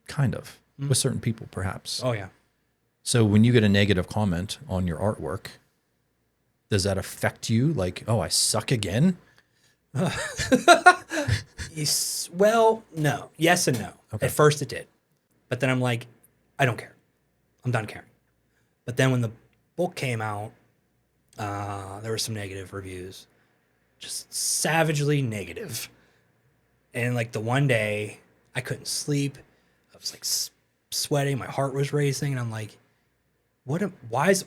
Kind of. With certain people, perhaps. Oh, yeah. So when you get a negative comment on your artwork, does that affect you? Like, oh, I suck again? Well, no. Yes and no. Okay. At first it did. But then I'm like, I don't care. I'm done caring. But then when the book came out, there were some negative reviews. Just savagely negative. And like the one day, I couldn't sleep. I was like sweating. My heart was racing. And I'm like, why is...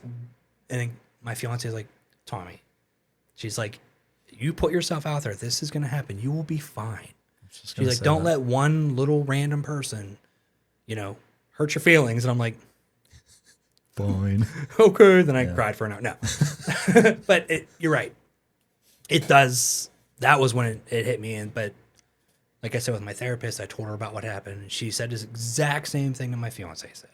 And then my fiance is like, Tommy. She's like, you put yourself out there. This is going to happen. You will be fine. She's like, don't let one little random person, hurt your feelings. And I'm like, fine. Okay. Then I cried for an hour. No. But you're right. It does. That was when it hit me. But like I said with my therapist, I told her about what happened. And she said this exact same thing that my fiance said.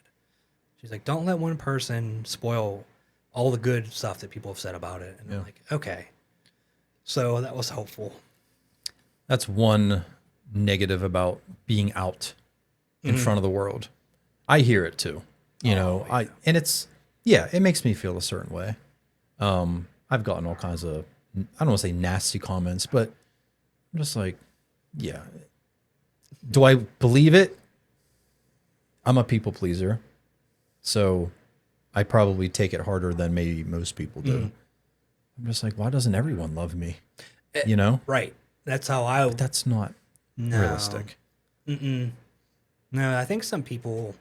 She's like, don't let one person spoil all the good stuff that people have said about it. And I'm like, okay. So that was helpful. That's one negative about being out in front of the world. I hear it too. And it makes me feel a certain way. I've gotten all kinds of, I don't want to say nasty comments, but I'm just like, yeah. Do I believe it? I'm a people pleaser. So I probably take it harder than maybe most people do. I'm just like, why doesn't everyone love me? Right. That's how That's not realistic. No, I think some people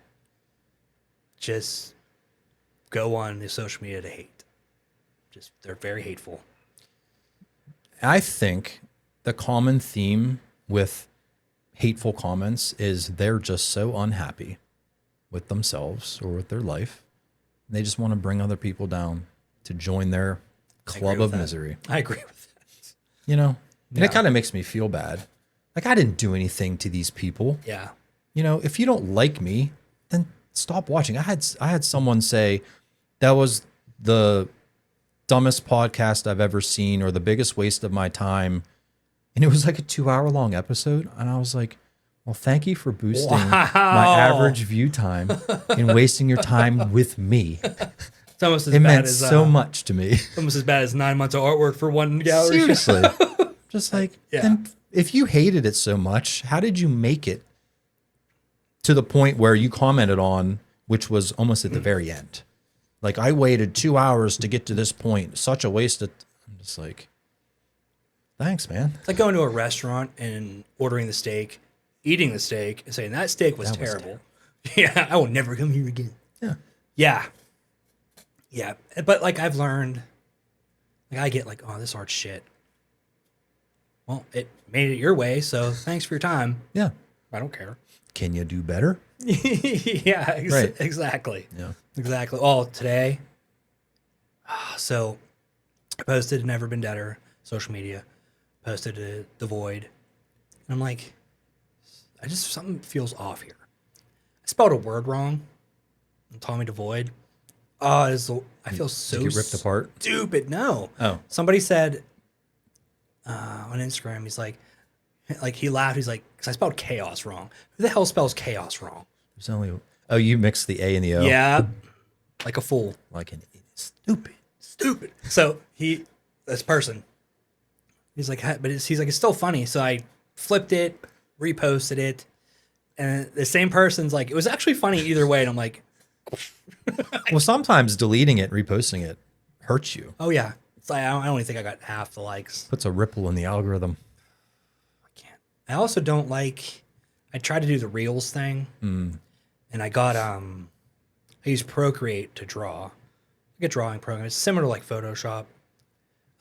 just go on the social media to hate. They're very hateful. I think the common theme with hateful comments is they're just so unhappy with themselves or with their life They just want to bring other people down to join their club of misery. I agree with that. You know, and it kind of makes me feel bad. Like, I didn't do anything to these people. Yeah. You know, if you don't like me, then stop watching. I had someone say that was the dumbest podcast I've ever seen, or the biggest waste of my time. And it was like a 2-hour long episode. And I was like, well, thank you for boosting my average view time and wasting your time with me. It's almost as It bad meant as so much to me. almost as bad as 9 months of artwork for one gallery. Seriously. Just like, then if you hated it so much, how did you make it to the point where you commented on, which was almost at the very end? Like, I waited 2 hours to get to this point. Such a waste of. I'm just like, thanks, man. It's like going to a restaurant and ordering the steak, eating the steak, and saying that steak was terrible. Yeah, I will never come here again. Yeah. Yeah. Yeah. But like, I've learned, like, I get like, oh, this art's shit. Well, it made it your way, so thanks for your time. Yeah. I don't care. Can you do better? Yeah, Right. Exactly. Yeah. Exactly. Oh, today. So I posted Never Been Deader, social media, posted a Devoid. And I'm like, something feels off here. I spelled a word wrong. Tommy Devoid. Oh, I feel so Did you get ripped apart? stupid. No. Oh. Somebody said on Instagram, he's like he laughed. He's like, because I spelled chaos wrong. Who the hell spells chaos wrong? There's only. Oh, you mixed the A and the O. Yeah. Like a fool. Like an stupid. So this person, he's like, but he's like, it's still funny. So I flipped it, reposted it, and the same person's like, it was actually funny either way. And I'm like, Well, sometimes deleting it, reposting it hurts you. oh yeah. It's like, I don't even think I got half the likes. Puts a ripple in the algorithm. I can't. I also don't like. I tried to do the Reels thing, and I got I use Procreate to draw, like a drawing program. It's similar to like Photoshop.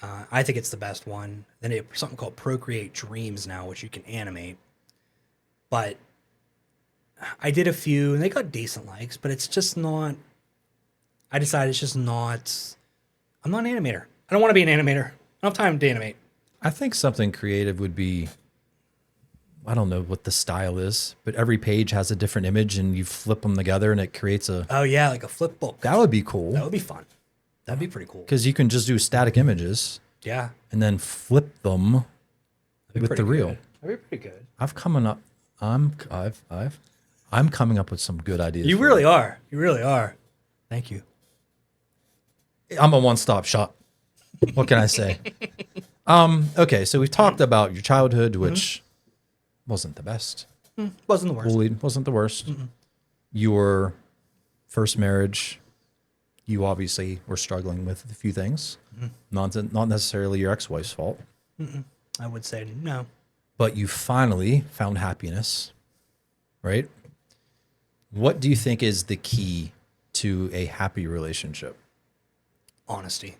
I think it's the best one. Then they have something called Procreate Dreams now, which you can animate. But I did a few, and they got decent likes, but it's just not. I decided it's just not. I'm not an animator. I don't want to be an animator. I don't have time to animate. I think something creative would be, I don't know what the style is, but every page has a different image and you flip them together and it creates a. Oh yeah, like a flip book. That would be cool. That would be fun. That'd be pretty cool. Because you can just do static images Yeah. and then flip them That'd be with pretty the reel. good. That'd be pretty good. I'm coming up with some good ideas. You for really are. You really are. Thank you. I'm a one-stop shop. What can I say? Okay, so we've talked about your childhood, which wasn't the best. Wasn't the worst. Bullied wasn't the worst. Your first marriage, you obviously were struggling with a few things. Not necessarily your ex-wife's fault. I would say no. But you finally found happiness, right? What do you think is the key to a happy relationship? Honesty.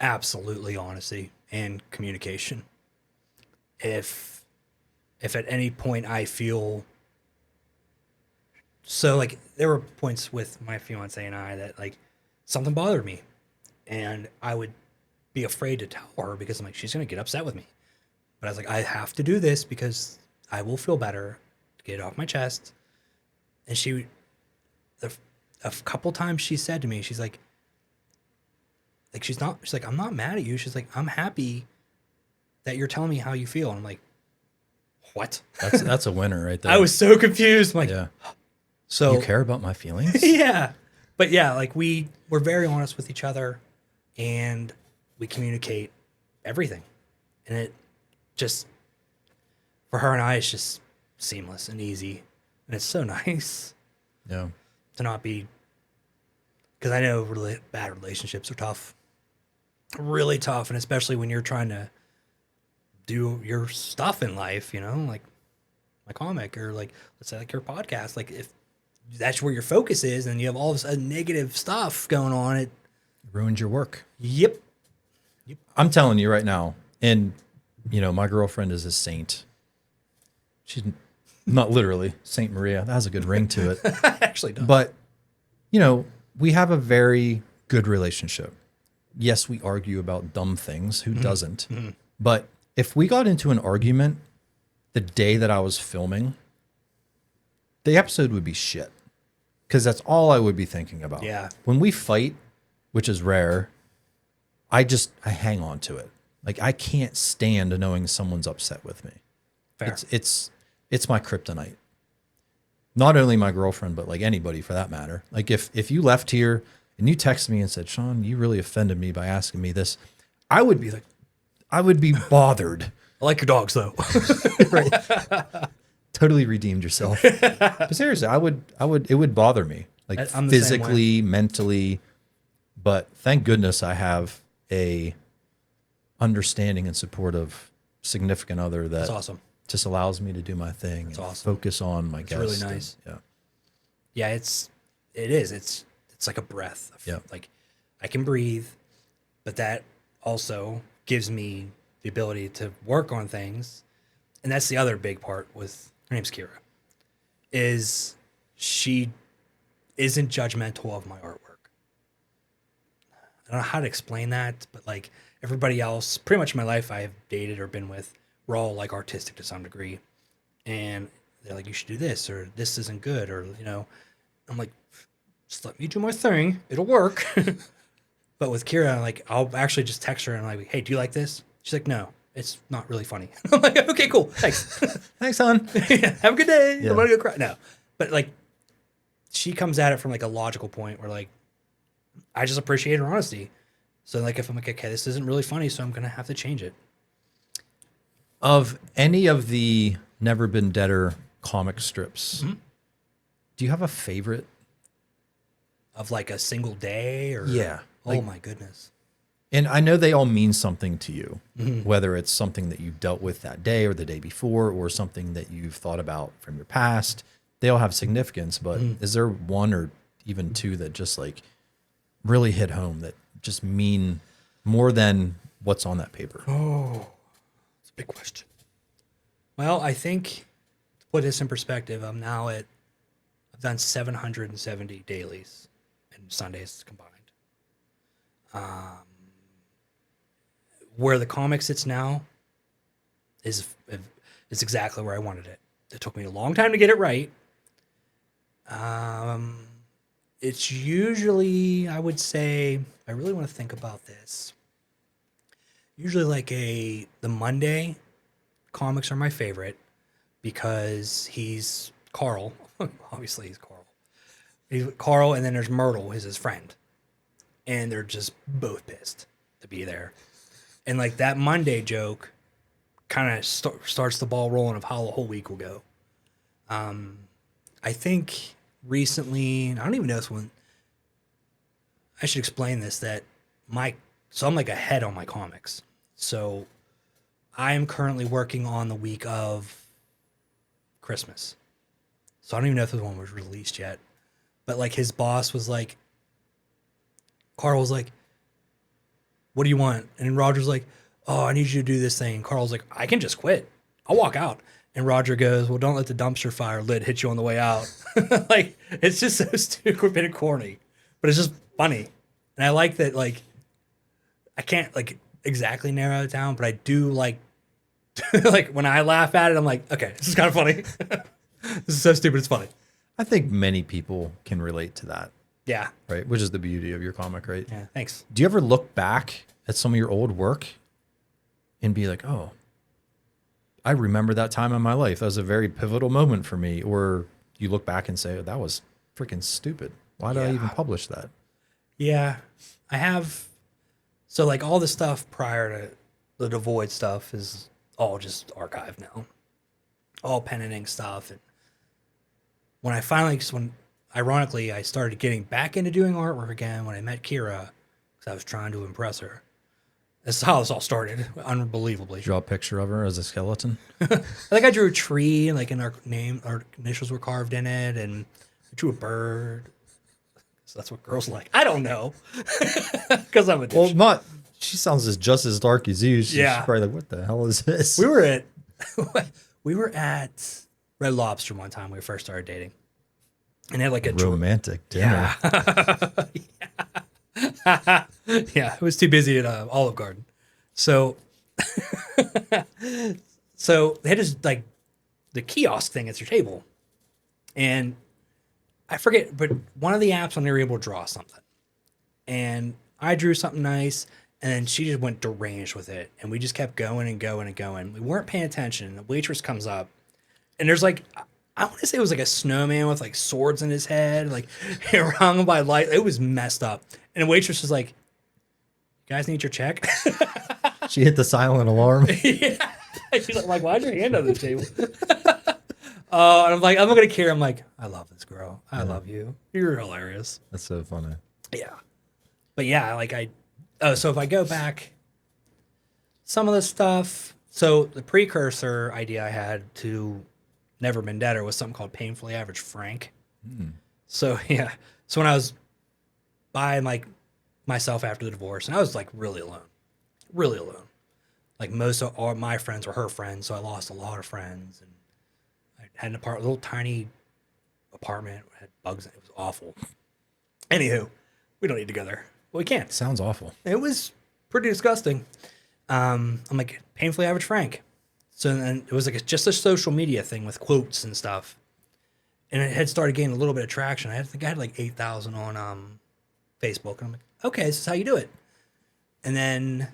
Absolutely honesty and communication. If at any point I feel so, like, there were points with my fiance and I that like something bothered me, and I would be afraid to tell her because I'm like, she's gonna get upset with me. But I was like, I have to do this because I will feel better to get it off my chest. And a couple times she said to me, she's like, she's like, I'm not mad at you. She's like, I'm happy that you're telling me how you feel. And I'm like, what? That's a winner right there. I was so confused. I'm like, Yeah. so You care about my feelings? yeah. But yeah, like we're very honest with each other and we communicate everything. And it just, for her and I, it's just seamless and easy. And it's so nice Yeah. to not be, because I know really bad relationships are tough. Really tough. And especially when you're trying to do your stuff in life, you know, like my comic or like, let's say like your podcast, like if that's where your focus is and you have all this negative stuff going on, it Ruined your work. Yep. I'm telling you right now, and you know, my girlfriend is a saint. She's not literally Saint Maria. That has a good ring to it. Actually does. But, you know, we have a very good relationship. Yes, we argue about dumb things. Who doesn't? But if we got into an argument the day that I was filming, the episode would be shit. Because that's all I would be thinking about. Yeah. When we fight, which is rare, I hang on to it. Like, I can't stand knowing someone's upset with me. Fair. It's my kryptonite. Not only my girlfriend, but like anybody for that matter. Like if you left here and you texted me and said, Sean, you really offended me by asking me this, I would be bothered. I like your dogs though. Right. Totally redeemed yourself. But seriously, it would bother me. Like physically, mentally. But thank goodness I have a understanding and supportive significant other That's awesome. Just allows me to do my thing. That's and awesome. Focus on my guests. Really nice. Yeah. It is. It's like a breath. Yeah. Like I can breathe, but that also gives me the ability to work on things. And that's the other big part with her name's Kira, is she isn't judgmental of my artwork. I don't know how to explain that, but like everybody else, pretty much in my life I have dated or been with, we're all like artistic to some degree. And they're like, you should do this, or this isn't good, or, you know, I'm like, just let me do my thing. It'll work. But with Kira, like, I'll actually just text her and I'm like, hey, do you like this? She's like, no, it's not really funny. I'm like, okay, cool. Thanks. Thanks, hon. Have a good day. Yeah. I'm gonna go cry. No, but like, she comes at it from like a logical point where like, I just appreciate her honesty. So like, if I'm like, okay, this isn't really funny, so I'm going to have to change it. Of any of the Never Been Deader comic strips, do you have a favorite? Of like a single day or? Yeah. Oh my goodness. And I know they all mean something to you, whether it's something that you dealt with that day or the day before, or something that you've thought about from your past. They all have significance, but is there one or even two that just like really hit home, that just mean more than what's on that paper? Oh, it's a big question. Well, I think to put this in perspective, I've done 770 dailies and Sundays combined. Where the comic sits now is exactly where I wanted it. It took me a long time to get it right. It's usually, I would say, I really want to think about this. Usually like the Monday comics are my favorite because he's Carl. Obviously he's Carl. He's Carl, and then there's Myrtle, his friend. And they're just both pissed to be there. And like that Monday joke kind of starts the ball rolling of how the whole week will go. I think recently, I don't even know this one. I should explain this, that so I'm like ahead on my comics. So I am currently working on the week of Christmas. So I don't even know if this one was released yet. But like his boss was like, Carl was like, what do you want? And Roger's like, oh, I need you to do this thing. Carl's like, I can just quit. I'll walk out. And Roger goes, well, don't let the dumpster fire lid hit you on the way out. Like, it's just so stupid and corny, but it's just funny. And I like that, like, I can't, like, exactly narrow it down, but I do, like, like, when I laugh at it, I'm like, okay, this is kind of funny. This is so stupid, it's funny. I think many people can relate to that. Yeah. Right? Which is the beauty of your comic, right? Yeah, thanks. Do you ever look back at some of your old work and be like, oh, I remember that time in my life. That was a very pivotal moment for me. Or you look back and say, oh, that was freaking stupid. Why did I even publish that? Yeah, I have. So like all the stuff prior to the Devoid stuff is all just archived now. All pen and ink stuff. And when ironically, I started getting back into doing artwork again when I met Kira, because I was trying to impress her. That's how this all started, unbelievably. Draw a picture of her as a skeleton? I think I drew a tree, like, and our initials were carved in it, and I drew a bird. So that's what girls like. I don't know. Because I'm a douche. Well, she sounds just as dark as you. She's Yeah. probably like, what the hell is this? We were at Red Lobster one time when we first started dating. and had like a romantic dinner. Yeah. Yeah, it was too busy at Olive Garden. So, so they had this like the kiosk thing at your table, and I forget, but one of the apps on there, you were able to draw something, and I drew something nice, and then she just went deranged with it, and we just kept going and going and going. We weren't paying attention, and the waitress comes up, and there's like, I want to say it was like a snowman with like swords in his head, like hung by light. It was messed up, and the waitress was like, "You guys need your check?" She hit the silent alarm. Yeah. She's like, why'd your hand on the table? And I'm like, I'm not gonna care. I'm like, I love this girl. I love you. You're hilarious. That's so funny. Yeah. But yeah, like so if I go back, some of the stuff, so the precursor idea I had to Never Been Deader was something called Painfully Average Frank. So yeah. So when I was by like myself after the divorce, and I was like really alone. Like most of all my friends were her friends, so I lost a lot of friends. And I had an apartment, a little tiny apartment, had bugs in it. It was awful. Anywho, we don't need to go there. Well, we can't. Sounds awful. It was pretty disgusting. I'm like, Painfully Average Frank. So then it was like just a social media thing with quotes and stuff. And it had started gaining a little bit of traction. I think I had like 8,000 on Facebook. And I'm like, okay, this is how you do it. And then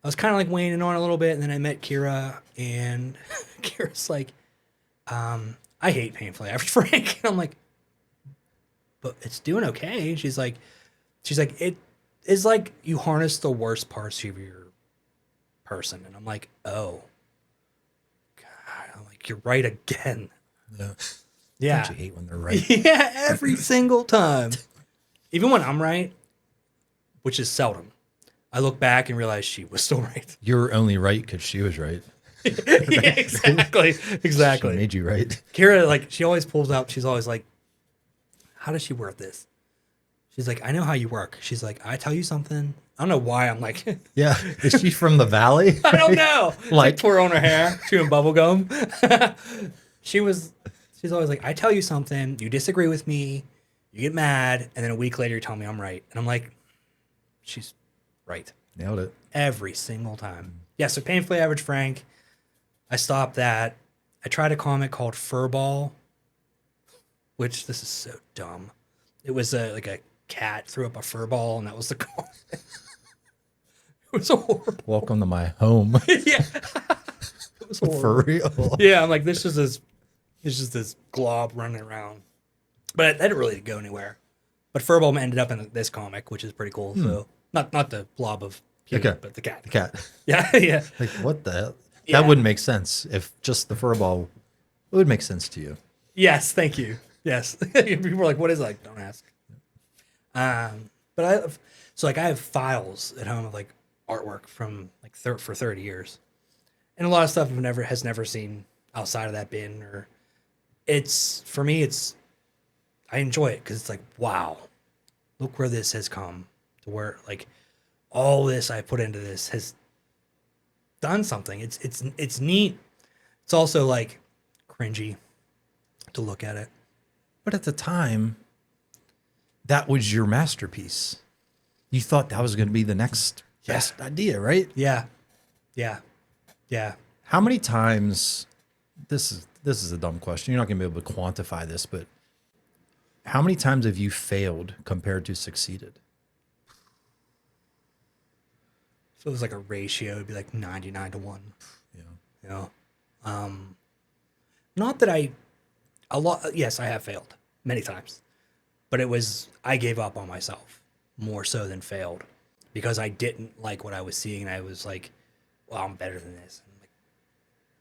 I was kind of like waning on a little bit. And then I met Kira, and Kira's like, I hate Painfully Average Frank. And I'm like, but it's doing okay. She's like, it is like you harness the worst parts of your person. And I'm like, oh, God. I'm like, you're right again. Yeah. Don't you hate when they're right? Yeah, every single time. Even when I'm right, which is seldom, I look back and realize she was still right. You're only right because she was right. Yeah, exactly. Exactly. She made you right. Kira, like, she always pulls up. She's always like, how does she work this? She's like, I know how you work. She's like, I tell you something. I don't know why I'm like, Yeah. Is she from the valley? I don't know. Like twirl on her hair, chewing bubble gum. She's always like, I tell you something, you disagree with me, you get mad, and then a week later you tell me I'm right. And I'm like, she's right. Nailed it. Every single time. Yeah, so Painfully Average Frank, I stopped that. I tried a comic called Furball, which this is so dumb. It was like a cat threw up a fur ball, and that was the comic. It was horrible. Welcome to my home. Yeah. It was horrible. For real. Yeah, I'm like, this is this glob running around. But that didn't really go anywhere. But Furball ended up in this comic, which is pretty cool. So not the blob of puke, Okay. but the cat. The cat. Yeah, yeah. Like, what the hell? Yeah. That wouldn't make sense if just the furball. It would make sense to you. Yes, thank you. Yes. People are like, what is it? Like, don't ask. But I have files at home of like artwork from like for 30 years. And a lot of stuff has never seen outside of that bin, or for me, I enjoy it because it's like, wow, look where this has come to, where like all this I put into this has done something. It's neat. It's also like cringy to look at it. But at the time, that was your masterpiece. You thought that was going to be the next best idea, right? Yeah. Yeah. Yeah. How many times, this is a dumb question. You're not going to be able to quantify this, but how many times have you failed compared to succeeded? If it was like a ratio, it'd be like 99-1. Yeah. You know? Not that yes, I have failed many times, but I gave up on myself more so than failed, because I didn't like what I was seeing. And I was like, well, I'm better than this. And like,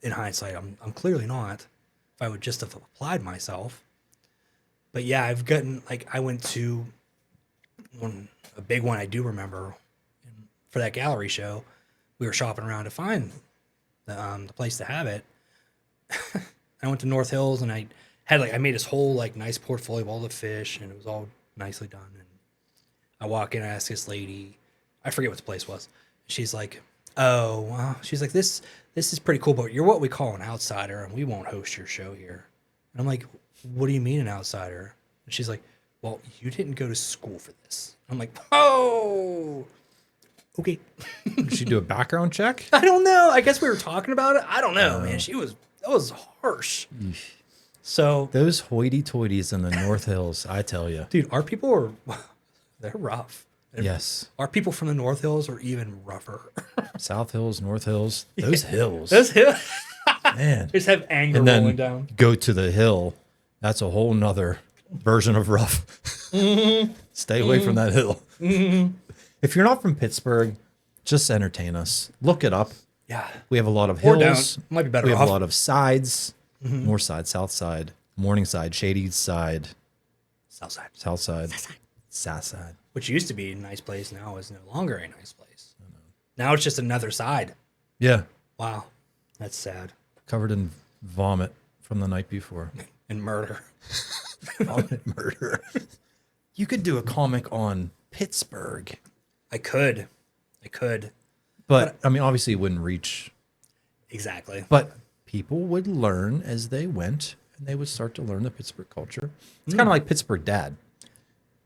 in hindsight, I'm clearly not, if I would just have applied myself. But yeah, I've gotten, like, I went to a big one I do remember for that gallery show. We were shopping around to find the place to have it. I went to North Hills, and I made this whole like nice portfolio of all the fish, and it was all nicely done. And I walk in, I ask this lady, I forget what the place was. She's like, oh, well, she's like, this is pretty cool, but you're what we call an outsider, and we won't host your show here. And I'm like, what do you mean an outsider? And she's like, well, you didn't go to school for this. I'm like, oh, okay. Did she do a background check? I don't know. I guess we were talking about it. I don't know, man. That was harsh. So Those hoity-toities in the North Hills, I tell you. dude, our people are, they're rough. Yes. Our people from the North Hills are even rougher. South Hills, North Hills, those hills. Those hills, Man. just have anger And then rolling down. go to the hill. That's a whole nother version of rough. Stay away from that hill. If you're not from Pittsburgh, just entertain us. Look it up. Yeah. We have a lot of Or hills. don't. Might be better We have off. a lot of sides. North side, south side, morning side, shady side, Southside. south side, south side. Which used to be a nice place, now is no longer a nice place. Now it's just another side. Yeah. Wow. That's sad. Covered in vomit from the night before. And murder. Vomit murder. You could do a comic on Pittsburgh. I could. But I mean, obviously it wouldn't reach, Exactly. but people would learn as they went and they would start to learn the Pittsburgh culture. It's kind of like Pittsburgh Dad,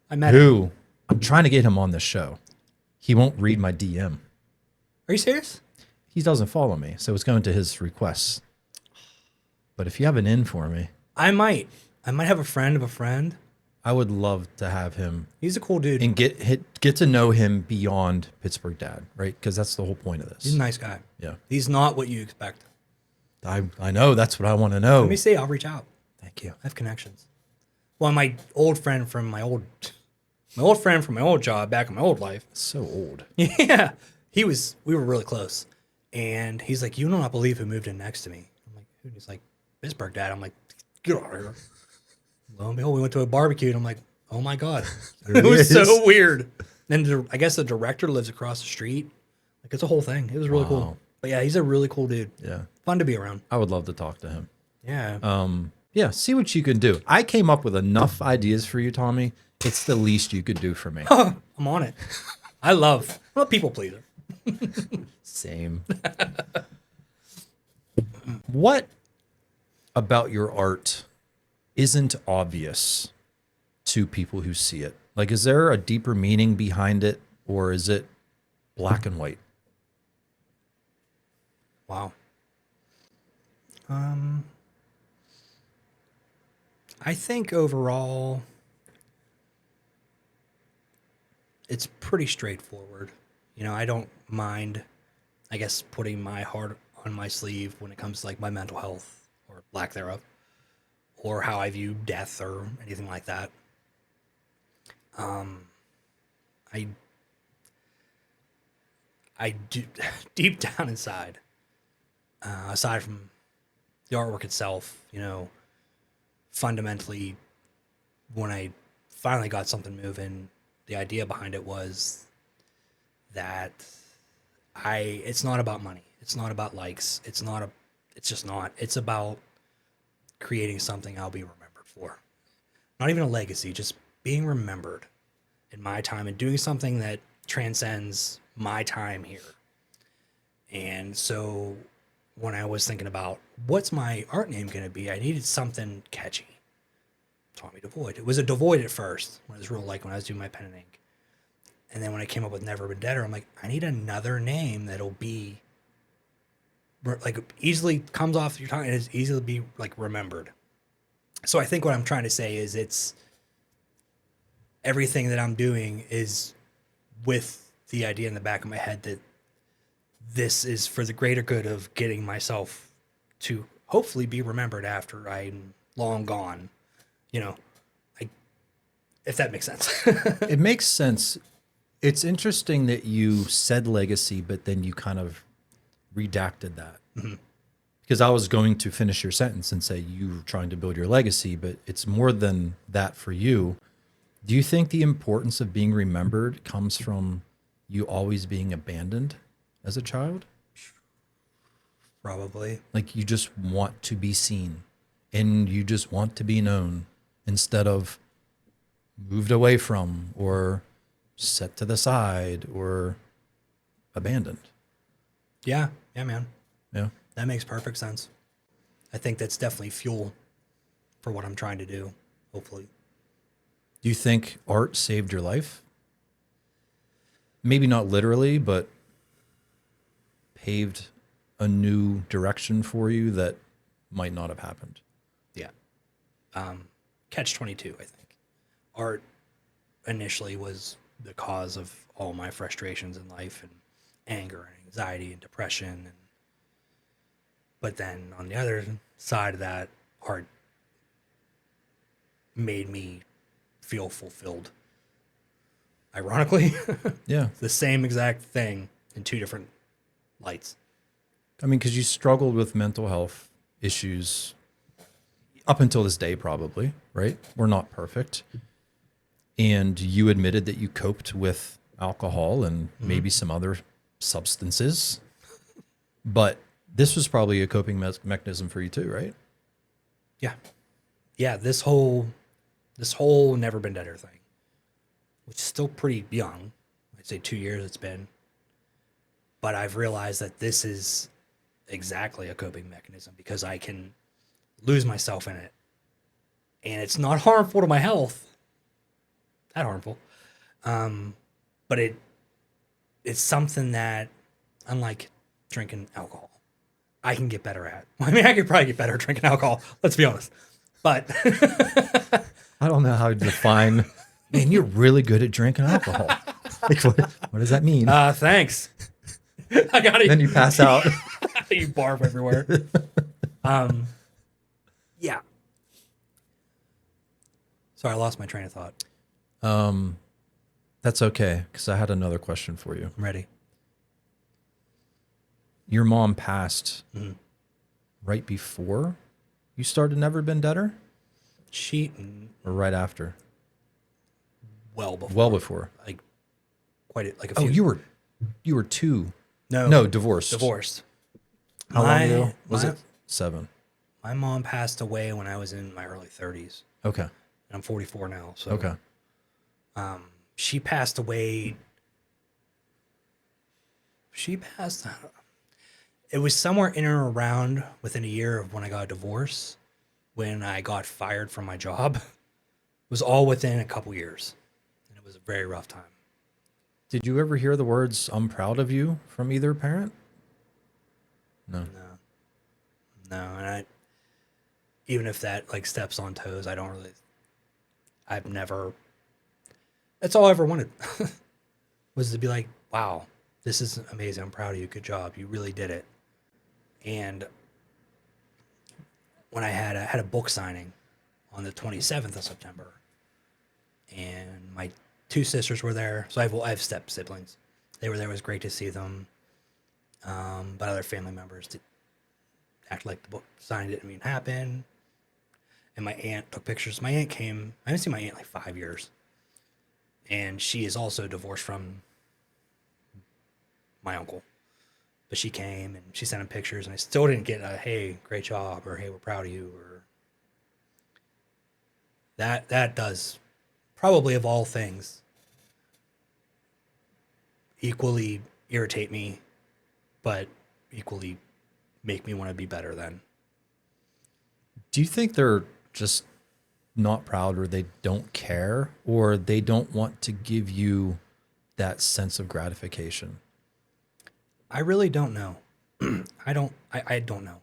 I met him. who I'm trying to get him on this show. He won't read my DM. Are you serious? He doesn't follow me, so it's going to his requests. But if you have an in for me, I might have a friend of a friend. I would love to have him He's a cool dude. and get to know him beyond Pittsburgh Dad, right? Because that's the whole point of He's this. a nice guy. Yeah, He's not what you expect. I know. That's what I want to know. Let me see. I'll reach out. Thank you. I have connections. Well, my old friend from my old job back in my old life. So old. Yeah, we were really close, and he's like, "You do not believe who moved in next to me." I'm like, "Who?" He's like, "Pittsburgh Dad." I'm like, "Get out of here." Lo and behold, we went to a barbecue, and I'm like, "Oh my god," it was so weird. And I guess the director lives across the street. Like, it's a whole thing. It was really cool. But yeah, he's a really cool dude. Yeah, Fun to be around. I would love to talk to him. Yeah. Yeah, see what you can do. I came up with enough ideas for you, Tommy. It's the least you could do for me. I'm on it. I'm a people pleaser. Same. What about your art isn't obvious to people who see it? Like, is there a deeper meaning behind it, or is it black and white? Wow. I think overall it's pretty straightforward. You know, I don't mind, I guess, putting my heart on my sleeve when it comes to like my mental health or lack thereof, or how I view death or anything like that. I do deep down inside, aside from the artwork itself, you know, fundamentally, when I finally got something moving, the idea behind it was that it's not about money. It's not about likes. It's just not. It's about creating something I'll be remembered for. Not even a legacy, just being remembered in my time and doing something that transcends my time here. And so when I was thinking about what's my art name going to be, I needed something catchy. Tommy Devoid. It was a Devoid at first, when it was real, like when I was doing my pen and ink. And then when I came up with Never Been Deader, I'm like, I need another name that'll be like easily comes off your tongue and is easily be like remembered. So I think what I'm trying to say is it's everything that I'm doing is with the idea in the back of my head that this is for the greater good of getting myself to hopefully be remembered after I'm long gone. You know, if that makes sense. It makes sense. It's interesting that you said legacy, but then you kind of redacted that. Mm-hmm. Because I was going to finish your sentence and say you were trying to build your legacy, but it's more than that for you. Do you think the importance of being remembered comes from you always being abandoned as a child? Probably. Like you just want to be seen and you just want to be known instead of moved away from or set to the side or abandoned. Yeah, man. Yeah. That makes perfect sense. I think that's definitely fuel for what I'm trying to do, hopefully. Do you think art saved your life? Maybe not literally, but paved a new direction for you that might not have happened. Yeah. Catch-22, I think. Art initially was the cause of all my frustrations in life and anger and anxiety and depression. But then on the other side of that, art made me feel fulfilled. Ironically, Yeah. the same exact thing in two different lights. I mean, because you struggled with mental health issues up until this day, probably, right? We're not perfect. And you admitted that you coped with alcohol and maybe some other substances. But this was probably a coping mechanism for you too, right? Yeah. Yeah, this whole Never Been Deader thing, which is still pretty young. I'd say 2 years it's been. But I've realized that this is exactly a coping mechanism because I can lose myself in it. And it's not harmful to my health. That harmful. But it's something that, unlike drinking alcohol, I can get better at. I mean, I could probably get better at drinking alcohol, let's be honest. But I don't know how to define, man, you're really good at drinking alcohol. Like, what does that mean? thanks. I got it. Then you pass out. You barf everywhere. Yeah. Sorry, I lost my train of thought. That's okay, because I had another question for you. I'm ready. Your mom passed right before you started Never Been Deader? Or right after? Well before. Well before. Like a Oh, few. you were two. No, Divorced. divorced. How long ago was it? 7. My mom passed away when I was in my early 30s. Okay. And I'm 44 now. So Okay. She passed away. It was somewhere in or around within a year of when I got a divorce, when I got fired from my job. It was all within a couple years. And it was a very rough time. Did you ever hear the words, "I'm proud of you" from either parent? No. No, and even if that like steps on toes, I've never, that's all I ever wanted was to be like, wow, this is amazing. I'm proud of you. Good job. You really did it. And when I had a book signing on the 27th of September, and my 2 sisters were there. So I have step siblings. They were there. It was great to see them. But other family members did act like the book signing didn't even happen. And my aunt took pictures. My aunt came. I haven't seen my aunt in like 5 years. And she is also divorced from my uncle. But she came and she sent him pictures, and I still didn't get a, hey, great job, or hey, we're proud of you, or that does probably of all things equally irritate me, but equally make me want to be better then. Do you think they're just not proud, or they don't care, or they don't want to give you that sense of gratification? I really don't know. I don't know.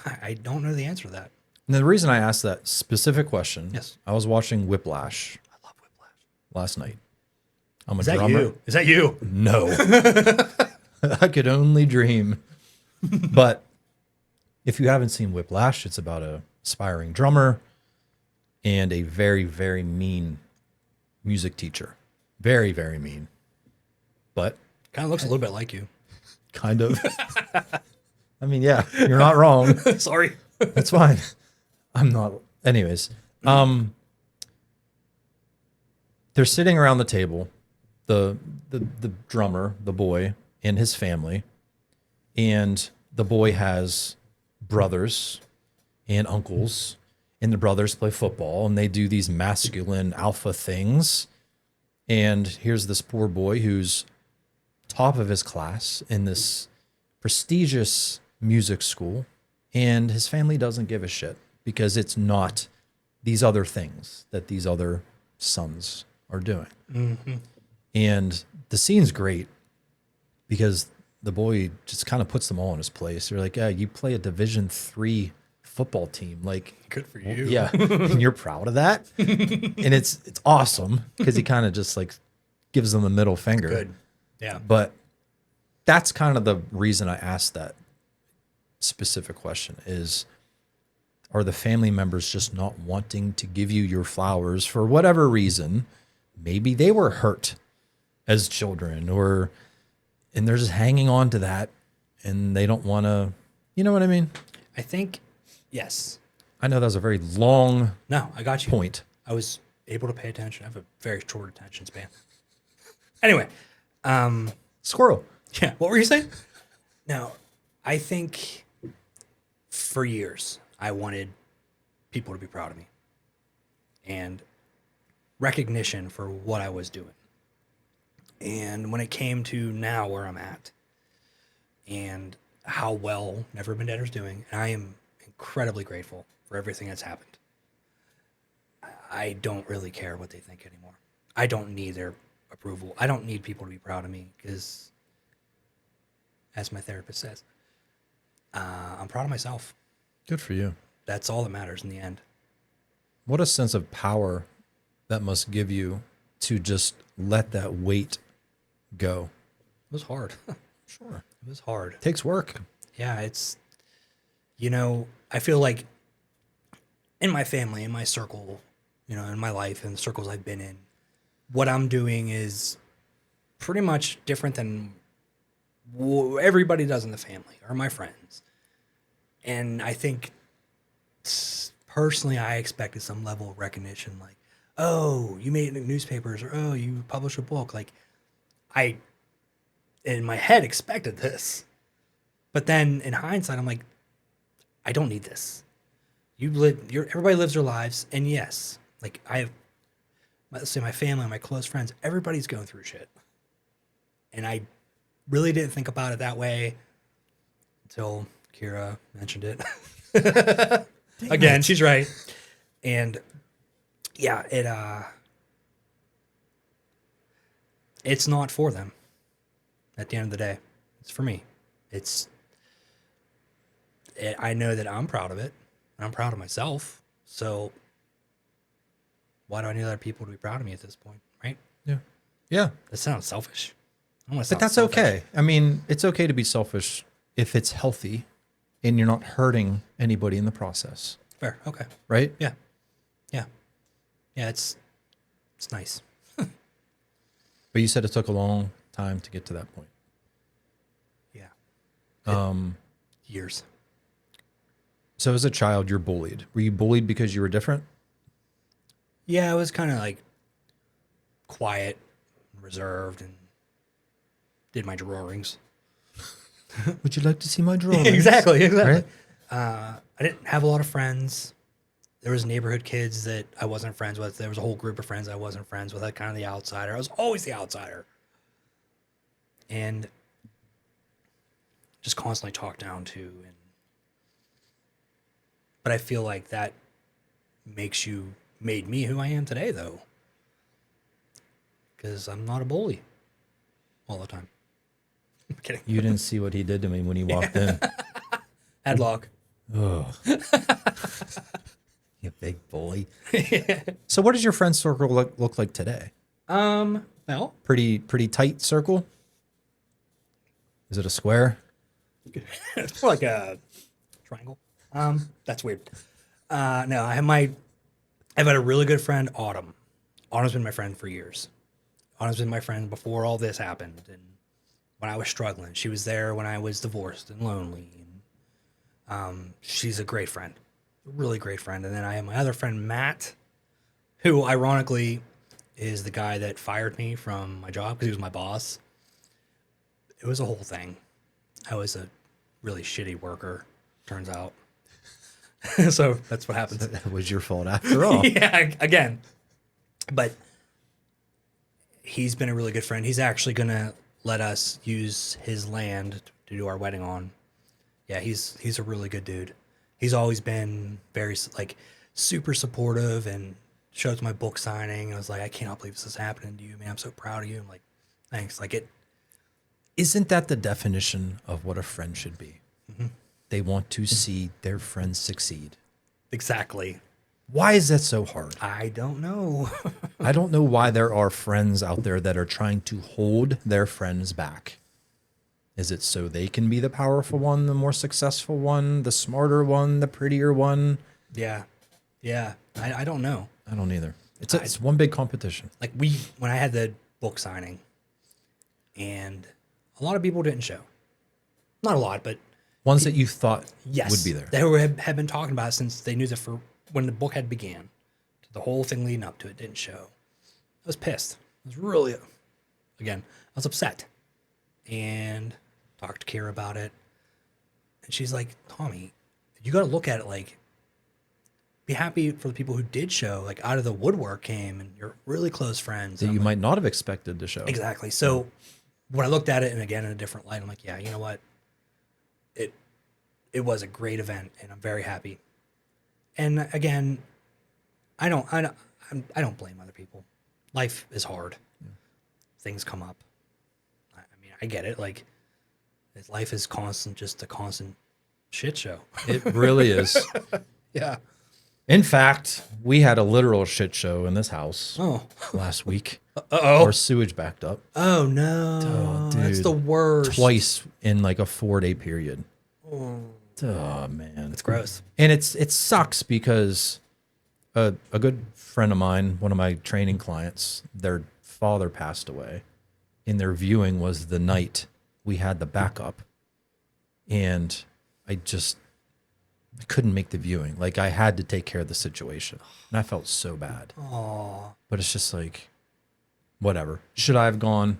I don't know the answer to that. And the reason I asked that specific question, Yes. I was watching Whiplash I love Whiplash. last night. I'm a Is that drummer. you? Is that you? No. I could only dream. But if you haven't seen Whiplash, it's about a aspiring drummer and a very, very mean music teacher. Very, very mean. But Kind of looks a little bit like you. kind of. I mean, yeah, you're not wrong. Sorry. That's fine. I'm not. Anyways, they're sitting around the table, the drummer, the boy, and his family, and the boy has brothers and uncles, and the brothers play football, and they do these masculine alpha things. And here's this poor boy who's top of his class in this prestigious music school, and his family doesn't give a shit because it's not these other things that these other sons are doing. Mm-hmm. And the scene's great because the boy just kind of puts them all in his place. They're like, yeah, you play a Division III football team. Like, Good for you. yeah. And you're proud of that. And it's awesome because he kind of just like gives them the middle finger. Good. Yeah. But that's kind of the reason I asked that specific question is, are the family members just not wanting to give you your flowers for whatever reason? Maybe they were hurt as children and they're just hanging on to that and they don't want to, you know what I mean? I think, yes. I know that was a very long No, I got you. point. I was able to pay attention. I have a very short attention span. Anyway, Squirrel. yeah. What were you saying? No, I think for years I wanted people to be proud of me and recognition for what I was doing. And when it came to now where I'm at and how well Never Been Dead is doing, and I am incredibly grateful for everything that's happened. I don't really care what they think anymore. I don't need their approval. I don't need people to be proud of me because, as my therapist says, I'm proud of myself. Good for you. That's all that matters in the end. What a sense of power that must give you to just let that weight go. It was hard. Sure. It was hard. It takes work. Yeah, it's, I feel like in my family, in my circle, in my life and the circles I've been in, what I'm doing is pretty much different than everybody does in the family or my friends. And I think personally, I expected some level of recognition, like, oh, you made it in newspapers, or oh, you published a book. Like, I, in my head, expected this. But then in hindsight, I'm like, I don't need this. Everybody lives their lives. And yes, like let's say my family, my close friends, everybody's going through shit. And I really didn't think about it that way until Kira mentioned it. Again, she's right. And yeah, it's not for them at the end of the day. It's for me. I know that I'm proud of it, and I'm proud of myself. So why do I need other people to be proud of me at this point, right? Yeah. Yeah. That sounds selfish. But that's okay. I mean, it's okay to be selfish if it's healthy and you're not hurting anybody in the process. Fair. Okay. Right? Yeah. Yeah. Yeah, it's nice. But you said it took a long time to get to that point. Yeah. Years. So as a child, you're bullied. Were you bullied because you were different? Yeah, I was kind of like quiet, reserved, and did my drawings. Would you like to see my drawings? Exactly. Right? I didn't have a lot of friends. There was neighborhood kids that I wasn't friends with. There was a whole group of friends I wasn't friends with. I kind of the outsider. I was always the outsider. And just constantly talked down to. But I feel like that made me who I am today, though. Because I'm not a bully all the time. I'm kidding. You didn't see what he did to me when he walked in. Headlock. Oh. You big bully. So what does your friend circle look like today? Well, Pretty tight circle? Is it a square? it's more like a triangle. That's weird. No, I've had a really good friend, Autumn. Autumn's been my friend for years. Autumn's been my friend before all this happened, and when I was struggling, she was there when I was divorced and lonely. And she's a great friend, a really great friend. And then I have my other friend, Matt, who ironically is the guy that fired me from my job because he was my boss. It was a whole thing. I was a really shitty worker, turns out. So that's what happens. It was your fault after all. Yeah, again. But he's been a really good friend. He's actually going to let us use his land to do our wedding on. Yeah, he's a really good dude. he's always been very like super supportive and shows my book signing. I was like, I cannot believe this is happening to you, man. I'm so proud of you. I'm like, thanks. Like it. Isn't that the definition of what a friend should be? They want to see their friends succeed. Exactly. Why is that so hard? I don't know. I don't know why there are friends out there that are trying to hold their friends back. Is it so they can be the powerful one, the more successful one, the smarter one, the prettier one? Yeah. Yeah. I don't know. I don't either. It's one big competition. Like when I had the book signing and a lot of people didn't show. Not a lot, but Ones that you thought yes, would be there. They had been talking about it since they knew that for when the book had began. The whole thing leading up to it didn't show. I was pissed. I was really, again, I was upset. And talked to Kira about it. And she's like, Tommy, you got to look at it like, be happy for the people who did show, like out of the woodwork came and you're really close friends. That you might not have expected to show. Exactly. So when I looked at it and again in a different light, I'm like, yeah, you know what? It was a great event and I'm very happy. And again, I don't blame other people. Life is hard. Yeah. Things come up. I mean, I get it. Like life is just a constant shit show. It really is. Yeah. In fact, we had a literal shit show in this house last week. Uh-oh. Our sewage backed up. Oh, no. Oh, dude. That's the worst. Twice in like a 4-day period. Oh, man. It's gross. And it sucks because a good friend of mine, one of my training clients, their father passed away. And their viewing was the night we had the backup. And I couldn't make the viewing. Like I had to take care of the situation. And I felt so bad. Oh. But it's just like, whatever. Should I have gone?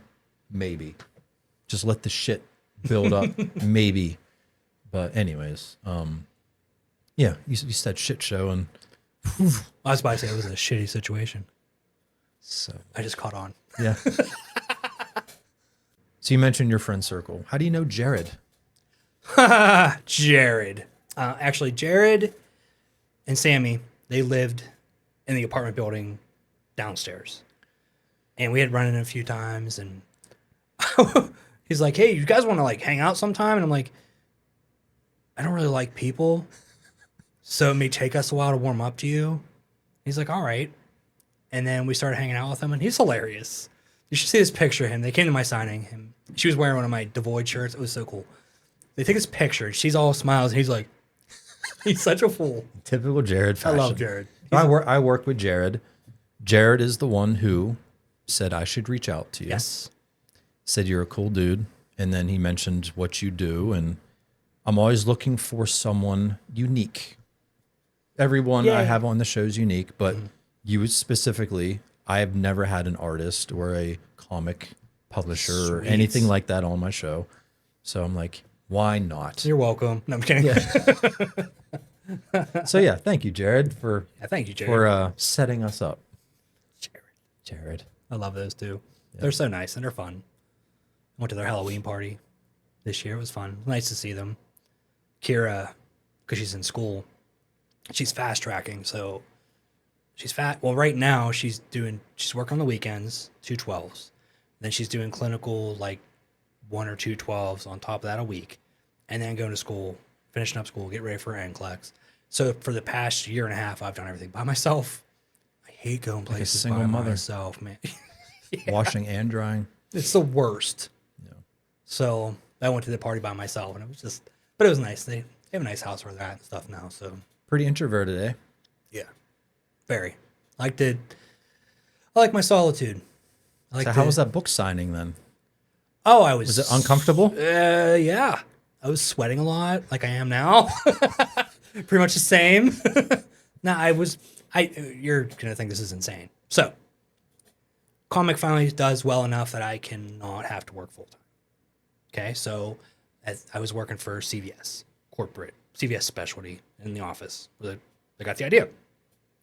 Maybe. Just let the shit build up. Maybe. But anyways, yeah, you said shit show and I was about to say it was a shitty situation. So I just caught on. Yeah. So you mentioned your friend circle. How do you know Jared? Jared. Actually, Jared and Sammy, they lived in the apartment building downstairs. And we had run into a few times and he's like, hey, you guys want to like hang out sometime? And I'm like, I don't really like people. So it may take us a while to warm up to you. He's like, all right. And then we started hanging out with him and he's hilarious. You should see this picture of him. They came to my signing. She was wearing one of my Devoid shirts. It was so cool. They take this picture. She's all smiles. And he's like, he's such a fool. Typical Jared fashion. I love Jared. I work with Jared. Jared is the one who said I should reach out to you. Yes. Said you're a cool dude. And then he mentioned what you do. And I'm always looking for someone unique. Everyone I have on the show is unique, but you specifically, I have never had an artist or a comic publisher or anything like that on my show. So I'm like, why not? You're welcome. No, I'm kidding. Yeah. So yeah, thank you, Jared, for thank you, Jared, for setting us up. Jared. I love those two. Yeah. They're so nice and they're fun. I went to their Halloween party this year. It was fun. Nice to see them. Kira, because she's in school, she's fast tracking. So she's well, right now she's working on the weekends, 2 12s. Then she's doing clinical, like 1 or 2 12s on top of that a week. And then going to school, finishing up school, get ready for NCLEX. So for the past year and a half, I've done everything by myself. I hate going places by myself, man. Yeah. Washing and drying. It's the worst. Yeah. So I went to the party by myself and it was but it was nice. They have a nice house where they're at and stuff now. So pretty introverted, eh? Yeah. Very. I like my solitude. So how was that book signing then? Oh, Was it uncomfortable? Yeah. I was sweating a lot, like I am now. Pretty much the same. You're gonna think this is insane. So, comic finally does well enough that I cannot have to work full time. Okay, so I was working for CVS, corporate CVS specialty in the office. I got the idea,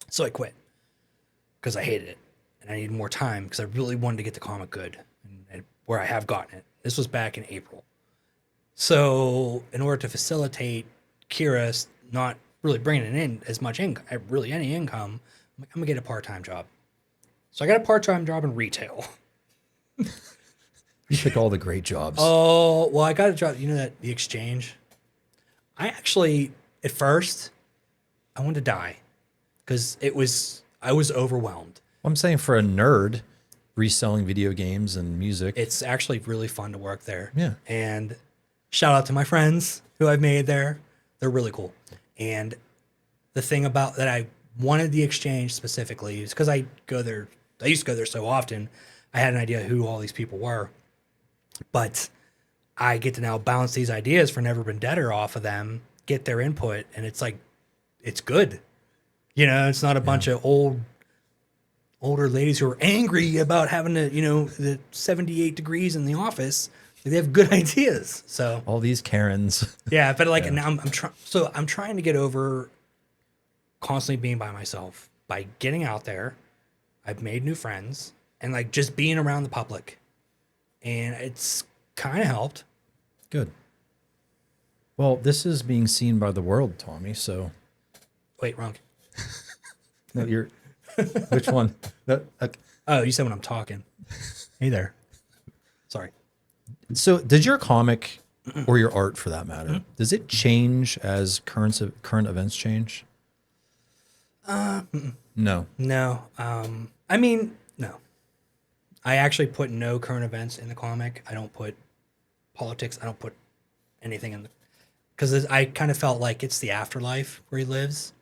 so I quit because I hated it and I needed more time because I really wanted to get the comic good and where I have gotten it. This was back in April. So in order to facilitate Kira not really bringing in as much income, really any income. I'm like, I'm gonna get a part-time job. So I got a part-time job in retail. You pick all the great jobs. Oh, well, I got a job. You know that the exchange. I actually, at first, I wanted to die because I was overwhelmed. I'm saying for a nerd, reselling video games and music. It's actually really fun to work there. Yeah. And shout out to my friends who I've made there. They're really cool. And the thing about that I wanted the exchange specifically is because I go there. I used to go there so often. I had an idea who all these people were. But I get to now bounce these ideas for Never Been Deader off of them, get their input, and it's like, it's good. You know, it's not a bunch of older ladies who are angry about having to, the 78 degrees in the office. They have good ideas. So all these Karens. yeah, but like now I'm trying to get over constantly being by myself by getting out there. I've made new friends and like just being around the public. And it's kind of helped. Good. Well, this is being seen by the world, Tommy. So, wait, wrong. No, you're. Which one? Oh, you said when I'm talking. Hey there. Sorry. So, does your comic or your art, for that matter, does it change as current events change? No. No. I mean, no. I actually put no current events in the comic. I don't put politics. I don't put anything in the, because I kind of felt like it's the afterlife where he lives,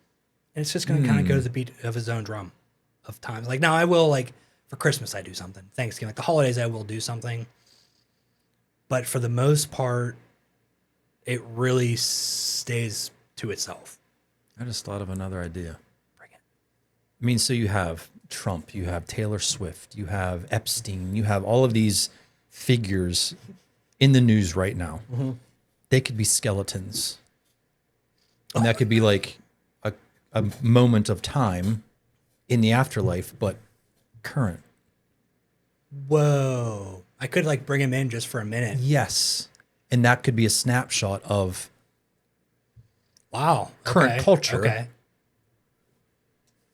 and it's just going to kind of go to the beat of his own drum of times. Like now, I will like for Christmas I do something. Thanksgiving, like the holidays, I will do something. But for the most part, it really stays to itself. I just thought of another idea. Bring it. I mean, so you have Trump, you have Taylor Swift, you have Epstein, you have all of these figures in the news right now. Mm-hmm. They could be skeletons. And that could be like a moment of time in the afterlife, but current. Whoa. I could like bring him in just for a minute. Yes. And that could be a snapshot of wow. current culture. Okay.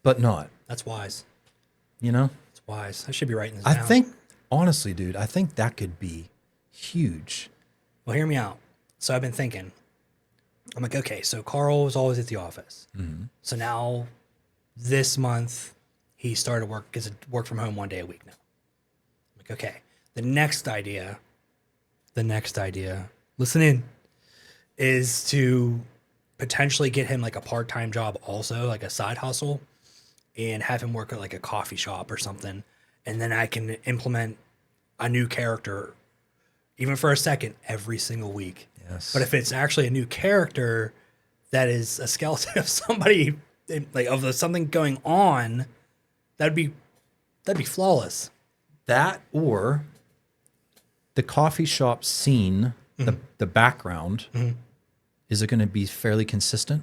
But not. That's wise. You know? It's wise. I should be writing this I down. think, honestly, dude, I think that could be huge. Well, hear me out. So I've been thinking. I'm like, okay, so Carl was always at the office. Mm-hmm. So now this month he started work, gets to work from home 1 day a week now. I'm like, okay, the next idea, listen in, is to potentially get him like a part-time job also, like a side hustle, and have him work at like a coffee shop or something. And then I can implement a new character, even for a second, every single week. Yes. But if it's actually a new character that is a skeleton of somebody, like of something going on, that'd be flawless. That or the coffee shop scene, the background, is it going to be fairly consistent?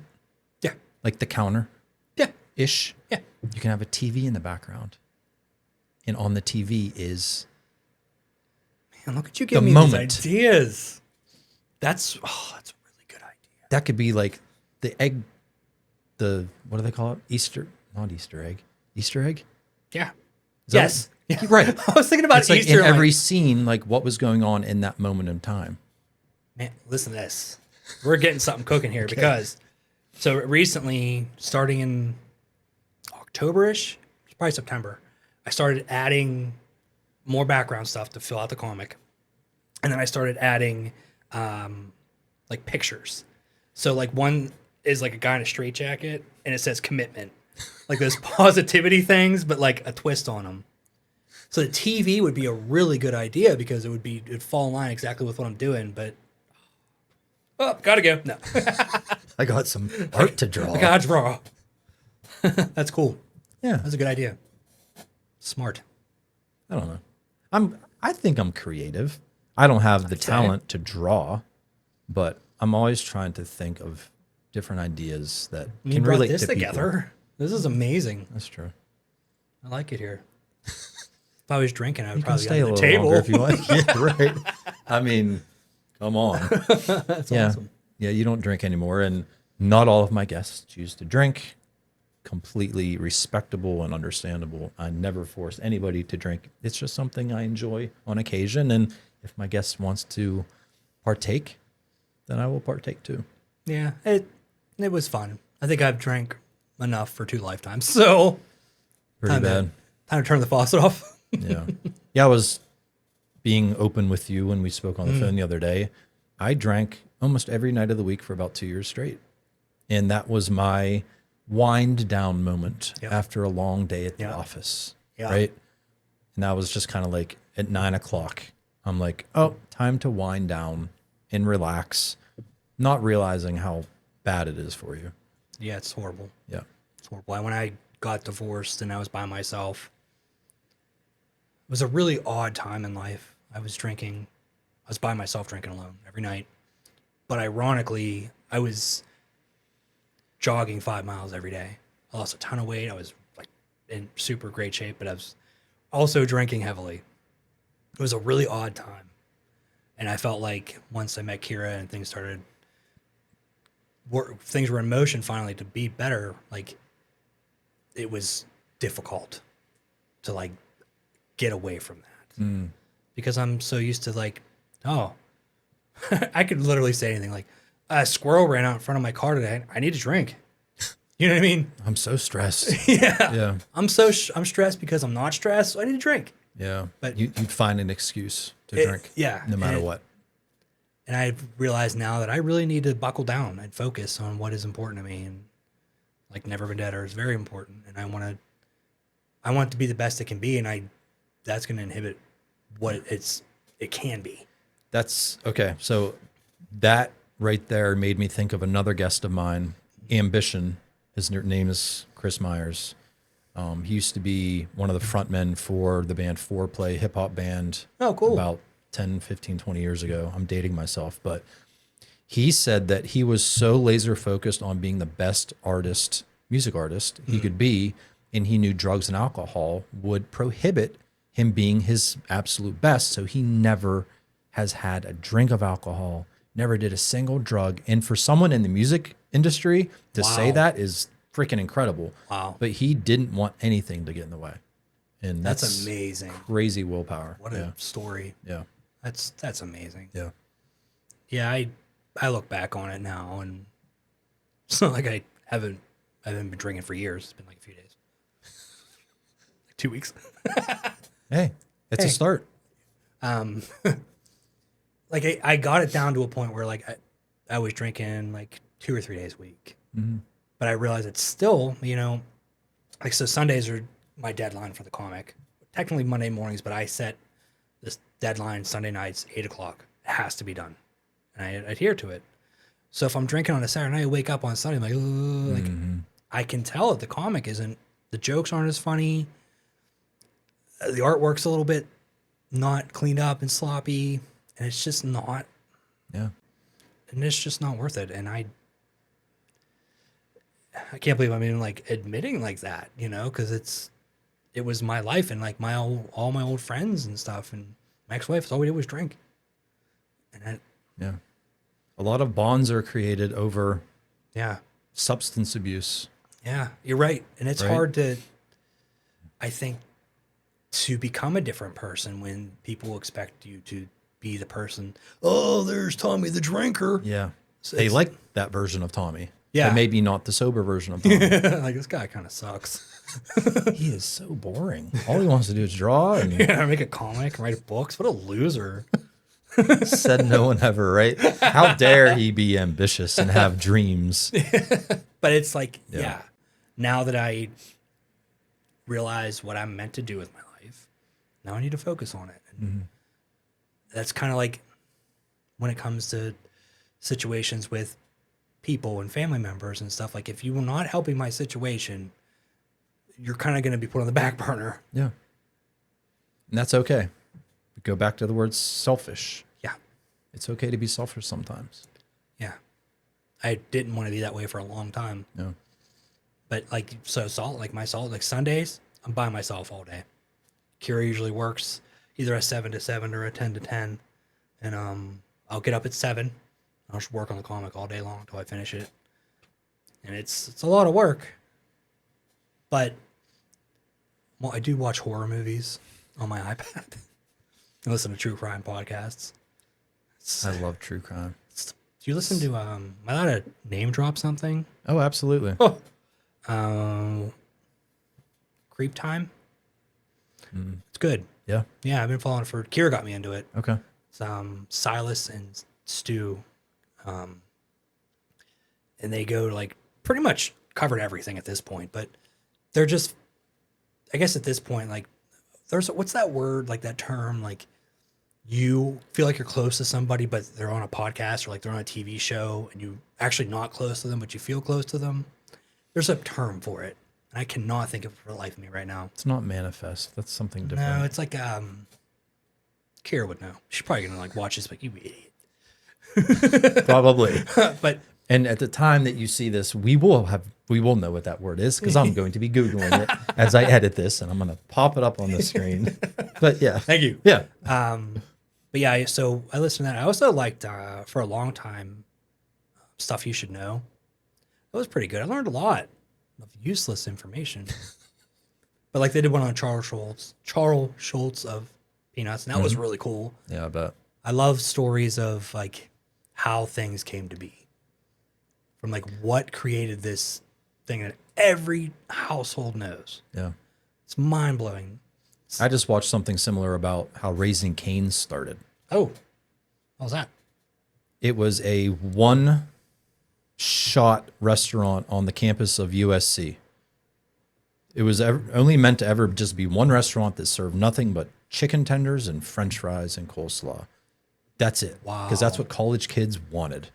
Yeah. Like the counter? Yeah. Ish? Yeah. You can have a TV in the background. And on the TV is... Man, look at you giving me moment. these ideas. That's a really good idea. That could be like the egg, what do they call it? Not Easter egg. Easter egg? Yeah. Is that Yes. Yeah, right. I was thinking about It's like Easter. in every scene, like what was going on in that moment in time. Man, listen to this. We're getting something cooking here because so recently, starting in October-ish, probably September, I started adding more background stuff to fill out the comic. And then I started adding like pictures. So like one is like a guy in a straitjacket and it says commitment. Like those positivity things, but like a twist on them. So the TV would be a really good idea because it'd fall in line exactly with what I'm doing, but gotta go. No. I got some art to draw. I gotta draw. That's cool. Yeah. That's a good idea. Smart. I don't know. I think I'm creative. I don't have the talent to draw, but I'm always trying to think of different ideas that You can brought relate this to together. people. This is amazing. That's true. I like it here. If I was drinking, I would You can probably stay be a on the little table. longer if you want. Yeah, right. I mean, come on. That's Yeah. awesome. Yeah, you don't drink anymore. And Not all of my guests choose to drink. Completely respectable and understandable. I never force anybody to drink. It's just something I enjoy on occasion. And if my guest wants to partake, then I will partake too. Yeah, it was fun. I think I've drank enough for 2 lifetimes. So Pretty bad. Time to turn the faucet off. Yeah. Yeah, I was being open with you when we spoke on the phone the other day. I drank almost every night of the week for about 2 years straight. And that was my wind down moment after a long day at the office. Yeah. Right. And that was just kind of like at 9 o'clock. I'm like, oh, time to wind down and relax, not realizing how bad it is for you. Yeah, it's horrible. Yeah. It's horrible. When I got divorced and I was by myself, it was a really odd time in life. I was by myself drinking alone every night. But ironically, I was jogging 5 miles every day. I lost a ton of weight. I was like in super great shape, but I was also drinking heavily. It was a really odd time. And I felt like once I met Kira and things were in motion finally to be better, like it was difficult to like get away from that. Because I'm so used to like, oh, I could literally say anything like, a squirrel ran out in front of my car today. I need to drink. You know what I mean? I'm so stressed. Yeah. I'm stressed because I'm not stressed. So I need to drink. Yeah. But you'd find an excuse to drink. Yeah. No matter what. And I realize now that I really need to buckle down and focus on what is important to me. And like Never Been Deader is very important. And I want it to be the best it can be. And that's going to inhibit what it can be. That's okay. So that right there made me think of another guest of mine, Ambition. His name is Chris Myers. He used to be one of the frontmen for the band Foreplay, hip hop band. Oh, cool. About 10, 15, 20 years ago. I'm dating myself, but he said that he was so laser focused on being the best music artist he could be, and he knew drugs and alcohol would prohibit him being his absolute best. So he never has had a drink of alcohol, never did a single drug. And for someone in the music industry to say that is freaking incredible. Wow. But he didn't want anything to get in the way. And that's amazing. Crazy willpower. What a story. Yeah. That's amazing. Yeah. Yeah, I look back on it now and it's not like I haven't been drinking for years. It's been like a few days. Like 2 weeks. Hey, it's a start. Like I got it down to a point where like I was drinking like 2 or 3 days a week. But I realized it's still, like, so Sundays are my deadline for the comic. Technically Monday mornings, but I set this deadline Sunday nights, 8 o'clock. It has to be done. And I adhere to it. So if I'm drinking on a Saturday night, I wake up on Sunday, I'm like, I can tell that the comic the jokes aren't as funny. The artwork's a little bit not cleaned up and sloppy. And it's just not. Yeah. And it's just not worth it. And I can't believe I'm even like admitting like that, because it was my life and like all my old friends and stuff. And my ex-wife, all we did was drink. And a lot of bonds are created over substance abuse. Yeah, you're right. And it's hard to, I think, to become a different person when people expect you to be the person. Oh, there's Tommy the drinker. Yeah. So they like that version of Tommy. Yeah. But maybe not the sober version of Tommy. Like, this guy kind of sucks. He is so boring. All he wants to do is draw and make a comic, write books. What a loser. Said no one ever, right? How dare he be ambitious and have dreams? But it's like, now that I realize what I'm meant to do with my life, now I need to focus on it. And that's kind of like when it comes to situations with people and family members and stuff. Like, if you are not helping my situation, you're kind of going to be put on the back burner. Yeah. And that's okay. We go back to the word selfish. Yeah. It's okay to be selfish sometimes. Yeah. I didn't want to be that way for a long time. No. But like, so like Sundays, I'm by myself all day. Kira usually works either a 7 to 7 or a 10 to 10. And I'll get up at 7. I'll just work on the comic all day long until I finish it. and it's a lot of work. But well, I do watch horror movies on my iPad. I listen to true crime podcasts. I love true crime. Do you listen to am I allowed to name drop something? Oh, absolutely. Creep Time. It's good. Yeah. Yeah, I've been following it for Kira got me into it. Okay. It's Silas and Stu. And they go to like pretty much covered everything at this point, but they're just I guess at this point, like there's what's that word, like that term, like you feel like you're close to somebody, but they're on a podcast or like they're on a TV show and you actually not close to them, but you feel close to them. There's a term for it. And I cannot think of it for the life of me right now. It's not manifest. That's something different. No, it's like Kira would know. She's probably gonna like watch this, like you idiot. Probably. But and at the time that you see this, we will know what that word is because I'm going to be Googling it as I edit this, and I'm going to pop it up on the screen. But yeah, thank you. Yeah. But yeah, so I listened to that. I also liked for a long time Stuff You Should Know. That was pretty good. I learned a lot of useless information. But like they did one on Charles Schultz of Peanuts, and that was really cool. Yeah, I bet. I love stories of like how things came to be. From like what created this thing that every household knows. Yeah. It's mind blowing. I just watched something similar about how Raising Cane's started. Oh, what was that? It was a one-shot restaurant on the campus of USC. It was only meant to ever just be one restaurant that served nothing but chicken tenders and French fries and coleslaw. That's it. Wow. Because that's what college kids wanted.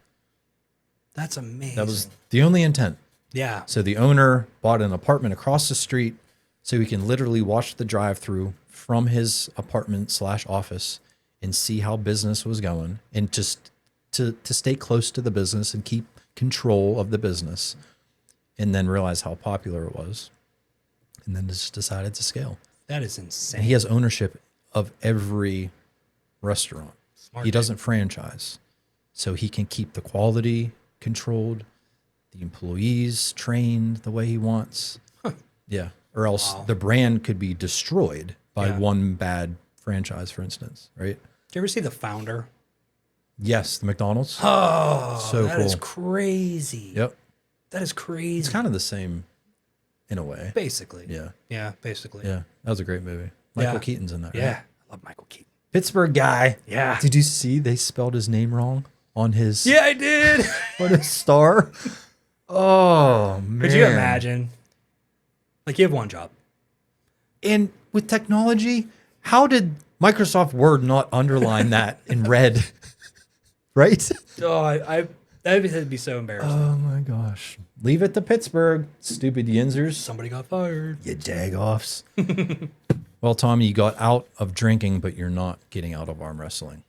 That's amazing. That was the only intent. Yeah. So the owner bought an apartment across the street so he can literally watch the drive-through from his apartment/office and see how business was going and just to stay close to the business and keep control of the business, and then realize how popular it was, and then just decided to scale. That is insane. And he has ownership of every restaurant. Smart He dude. doesn't franchise, so he can keep the quality controlled, the employees trained the way he wants. Yeah. Or else the brand could be destroyed by one bad franchise, for instance, right? Did you ever see The Founder? Yes, the McDonald's. Oh, so that cool. is crazy. Yep. That is crazy. It's kind of the same in a way. Basically. Yeah. Yeah, basically. Yeah. That was a great movie. Michael Yeah. Keaton's in that. Right? Yeah. I love Michael Keaton. Pittsburgh guy. Yeah. Did you see they spelled his name wrong on his Yeah, I did. on his star? Oh, man. Could you imagine? Like you have one job. And with technology, how did Microsoft Word not underline that in red? Right? Oh, that'd be so embarrassing. Oh my gosh. Leave it to Pittsburgh, stupid yinzers. Somebody got fired. You jagoffs. Well, Tommy, you got out of drinking, but you're not getting out of arm wrestling.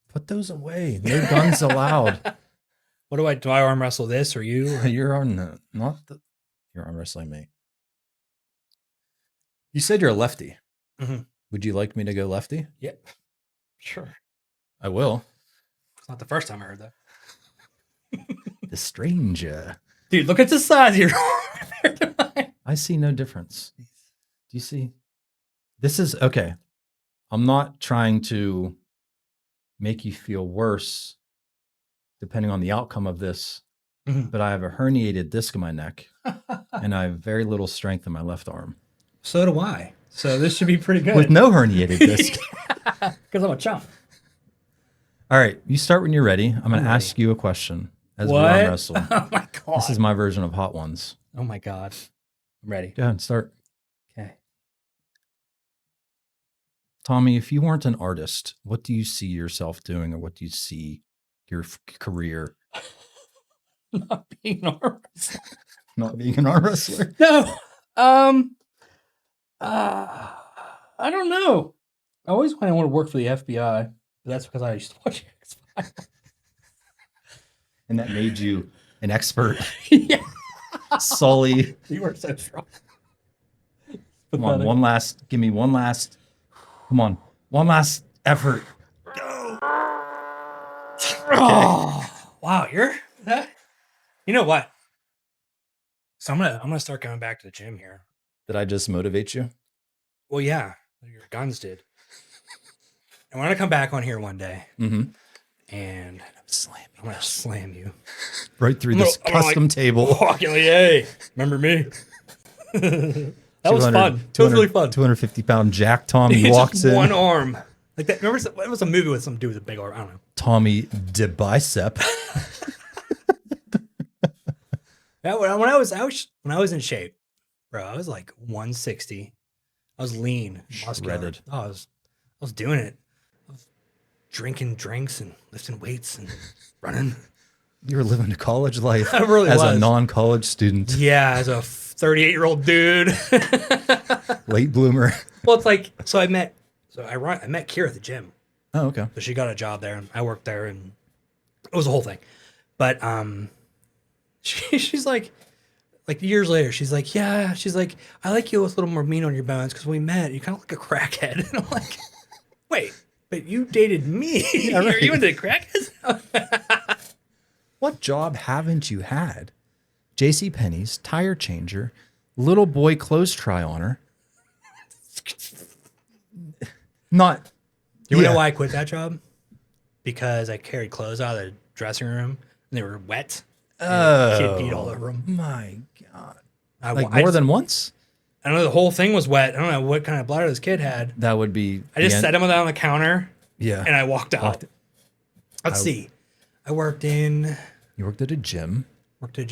Put those away. No guns allowed. What do I arm wrestle this or you? You're arm wrestling me. You said you're a lefty. Mhm. Would you like me to go lefty? Yep. Sure. I will. It's not the first time I heard that. The stranger. Dude, look at the size of your arm compared to mine. I see no difference. Do you see? This is okay. I'm not trying to make you feel worse depending on the outcome of this, but I have a herniated disc in my neck and I have very little strength in my left arm. So do I. So this should be pretty good. With no herniated disc. Because I'm a chump. All right, you start when you're ready. I'm going to ask you a question as we arm wrestle. Oh my God. This is my version of Hot Ones. Oh my God. I'm ready. Go ahead, start. Okay. Tommy, if you weren't an artist, what do you see yourself doing, or what do you see your career? Not being an arm wrestler. Not being an arm wrestler? No. I don't know. I always wanted to work for the FBI, but that's because I used to watch X-Files. And that made you an expert. Yeah. Sully. You were so strong. Come on, give me one last effort. Oh, wow, You know what? So I'm gonna start going back to the gym here. Did I just motivate you? Well, yeah, your guns did. And we're gonna come back on here one day, and I'm gonna slam you Right through this I'm gonna, custom table. Walking like, hey, remember me? That was fun. It was really fun. 250-pound Jack Tommy It's walks just in. one arm. Like that. Remember, it was a movie with some dude with a big arm. I don't know. Tommy de bicep. Yeah, when I was in shape, bro, I was like 160. I was lean, muscular. Shredded. Oh, I was doing it. I was drinking drinks and lifting weights and running. You were living a college life I really as was. a non-college student. Yeah, as a 38-year-old dude. Late bloomer. Well, it's like I met Kira at the gym. Oh, okay. So she got a job there, and I worked there, and it was a whole thing. But she's like years later, she's like, yeah, she's like, I like you with a little more meat on your bones because we met. You kind of look like a crackhead. And I'm like, wait, but you dated me. Yeah, right. Are you into crackheads? What job haven't you had? J.C. Penney's, tire changer, little boy clothes try-oner. Not. You know why I quit that job? Because I carried clothes out of the dressing room and they were wet. And kid peed all over them. My God. I More than once? I don't know. The whole thing was wet. I don't know what kind of bladder this kid had. That would be. I just set him down on the counter. Yeah. And I walked out. Let's see. I worked in. You worked at a gym. Worked at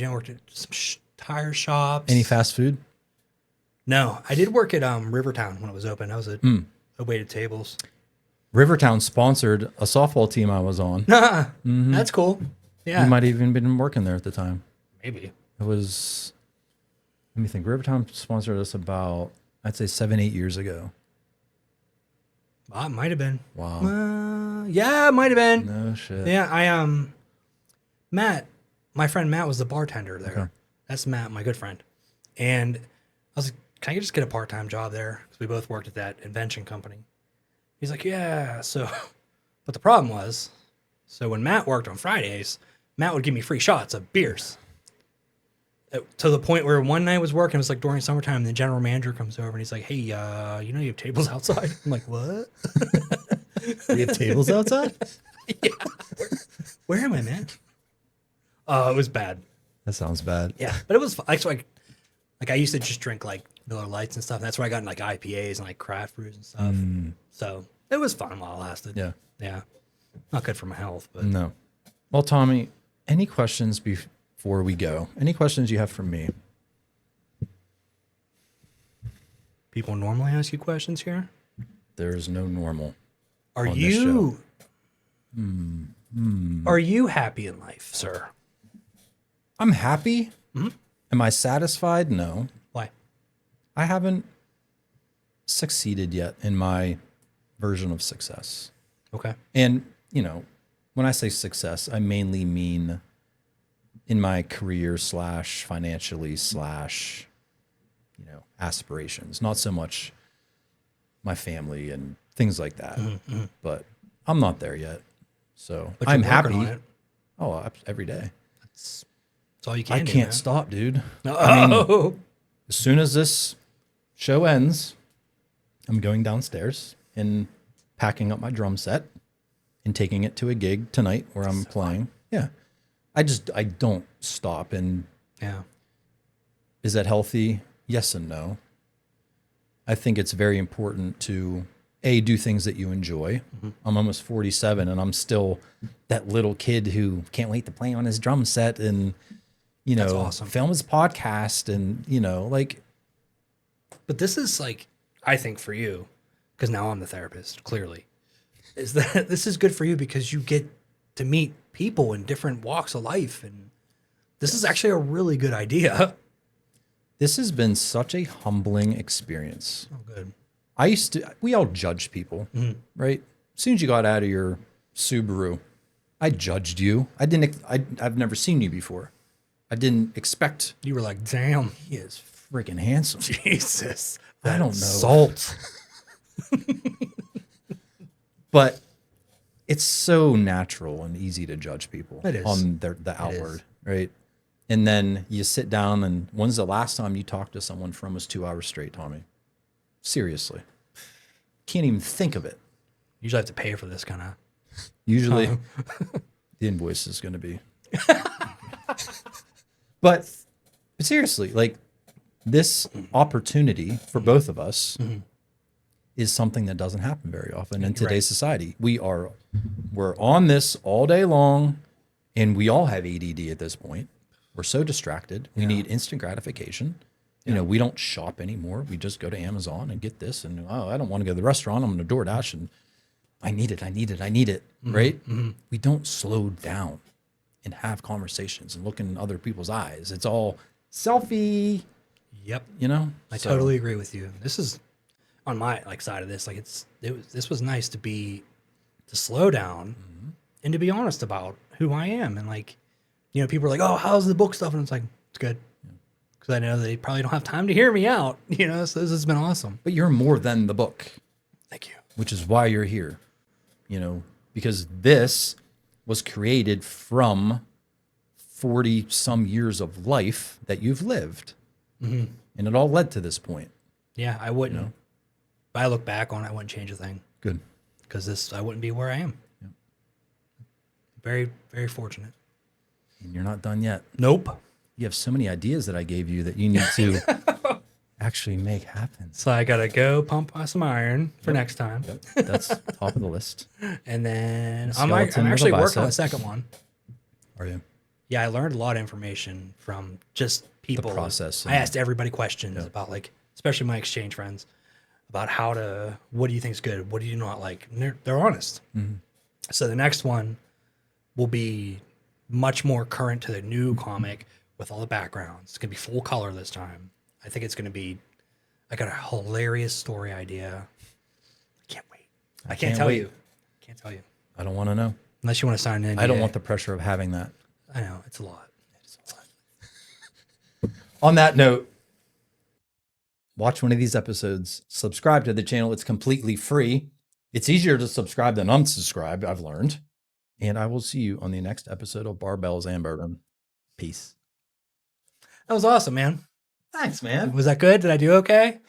some tire shops. Any fast food? No, I did work at Rivertown when it was open. I was at I waited tables. Rivertown sponsored a softball team I was on. That's cool. Yeah, You might have even been working there at the time. maybe. It was, let me think. Rivertown sponsored us about, I'd say 7-8 years ago. Well, it might have been. Wow. Yeah, it might have been. No shit. Yeah, Matt, my friend Matt was the bartender there. Okay. That's Matt, my good friend. And I was like, can I just get a part-time job there? Because we both worked at that invention company. He's like, yeah. So, but the problem was, so when Matt worked on Fridays, Matt would give me free shots of beers. To the point where one night I was working, it was like during summertime, and the general manager comes over and he's like, hey, you know you have tables outside? I'm like, what? We have tables outside? Yeah. Where am I, man? Oh, it was bad. That sounds bad. Yeah, but it was fun. Like I used to just drink like Miller Lights and stuff. That's where I got in like IPAs and like craft brews and stuff. So it was fun while it lasted. Yeah. Yeah. Not good for my health, but No. Well, Tommy, any questions before we go? Any questions you have for me? people normally ask you questions here. There is no normal. Are on this you are you happy in life, sir? I'm happy. Am I satisfied? No. Why? I haven't succeeded yet in my version of success. Okay. And, you know, when I say success, I mainly mean in my career / financially / aspirations, not so much my family and things like that. But I'm not there yet. So But I'm you're working happy. on it. Oh, every day. That's all you can I do, can't man. stop, dude. Oh. As soon as this show ends, I'm going downstairs and packing up my drum set and taking it to a gig tonight where I'm playing. Yeah. I don't stop. And Yeah. is that healthy? Yes and no. I think it's very important to do things that you enjoy. I'm almost 47 and I'm still that little kid who can't wait to play on his drum set and, That's awesome. film his podcast and, like, But this is like, I think for you, because now I'm the therapist, clearly, is that this is good for you because you get to meet people in different walks of life. And this is actually a really good idea. this has been such a humbling experience. Oh, good. We all judge people, right? As soon as you got out of your Subaru, I judged you. I've never seen you before. I didn't expect. You were like, damn. He is freaking handsome. Jesus. I don't know. Salt. But it's so natural and easy to judge people It is. on the outward, right? And then you sit down and when's the last time you talked to someone for almost 2 hours straight, Tommy? Seriously. Can't even think of it. Usually I have to pay for this kind of. Usually the invoice is going to be. But seriously, like this opportunity for both of us is something that doesn't happen very often in today's society. We're on this all day long and we all have ADD at this point. We're so distracted. We need instant gratification. You know, we don't shop anymore. We just go to Amazon and get this and I don't want to go to the restaurant. I'm going to DoorDash and I need it, right? We don't slow down and have conversations and look in other people's eyes. It's all selfie. Yep. You know? I totally agree with you. This is on my side of this. Like this was nice to slow down and to be honest about who I am. And like, you know, people are like, oh, how's the book stuff? And it's like, it's good. Because I know they probably don't have time to hear me out, you know, so this has been awesome. But you're more than the book. Thank you. Which is why you're here, you know, because this was created from 40 some years of life that you've lived. And it all led to this point. Yeah, I wouldn't. You know? If I look back on it, I wouldn't change a thing. Good. Because I wouldn't be where I am. Yep. Very, very fortunate. And you're not done yet. Nope. You have so many ideas that I gave you that you need to actually make happen. So I got to go pump some iron for next time. Yep. That's top of the list. And then I'm actually working on the second one. Are you? Yeah, I learned a lot of information from just people. The process. I asked everybody questions about like, especially my exchange friends, about what do you think is good? What do you not like? And they're honest. So the next one will be much more current to the new comic with all the backgrounds. It's going to be full color this time. I think it's going to be, I got a hilarious story idea. I can't wait. I can't tell you. Can't tell you. I don't want to know. Unless you want to sign in. I don't want the pressure of having that. I know. It's a lot. It's a lot. On that note, watch one of these episodes. Subscribe to the channel. It's completely free. It's easier to subscribe than unsubscribe, I've learned. And I will see you on the next episode of Barbells and Bourbon. Peace. That was awesome, man. Thanks, man. Was that good? Did I do okay?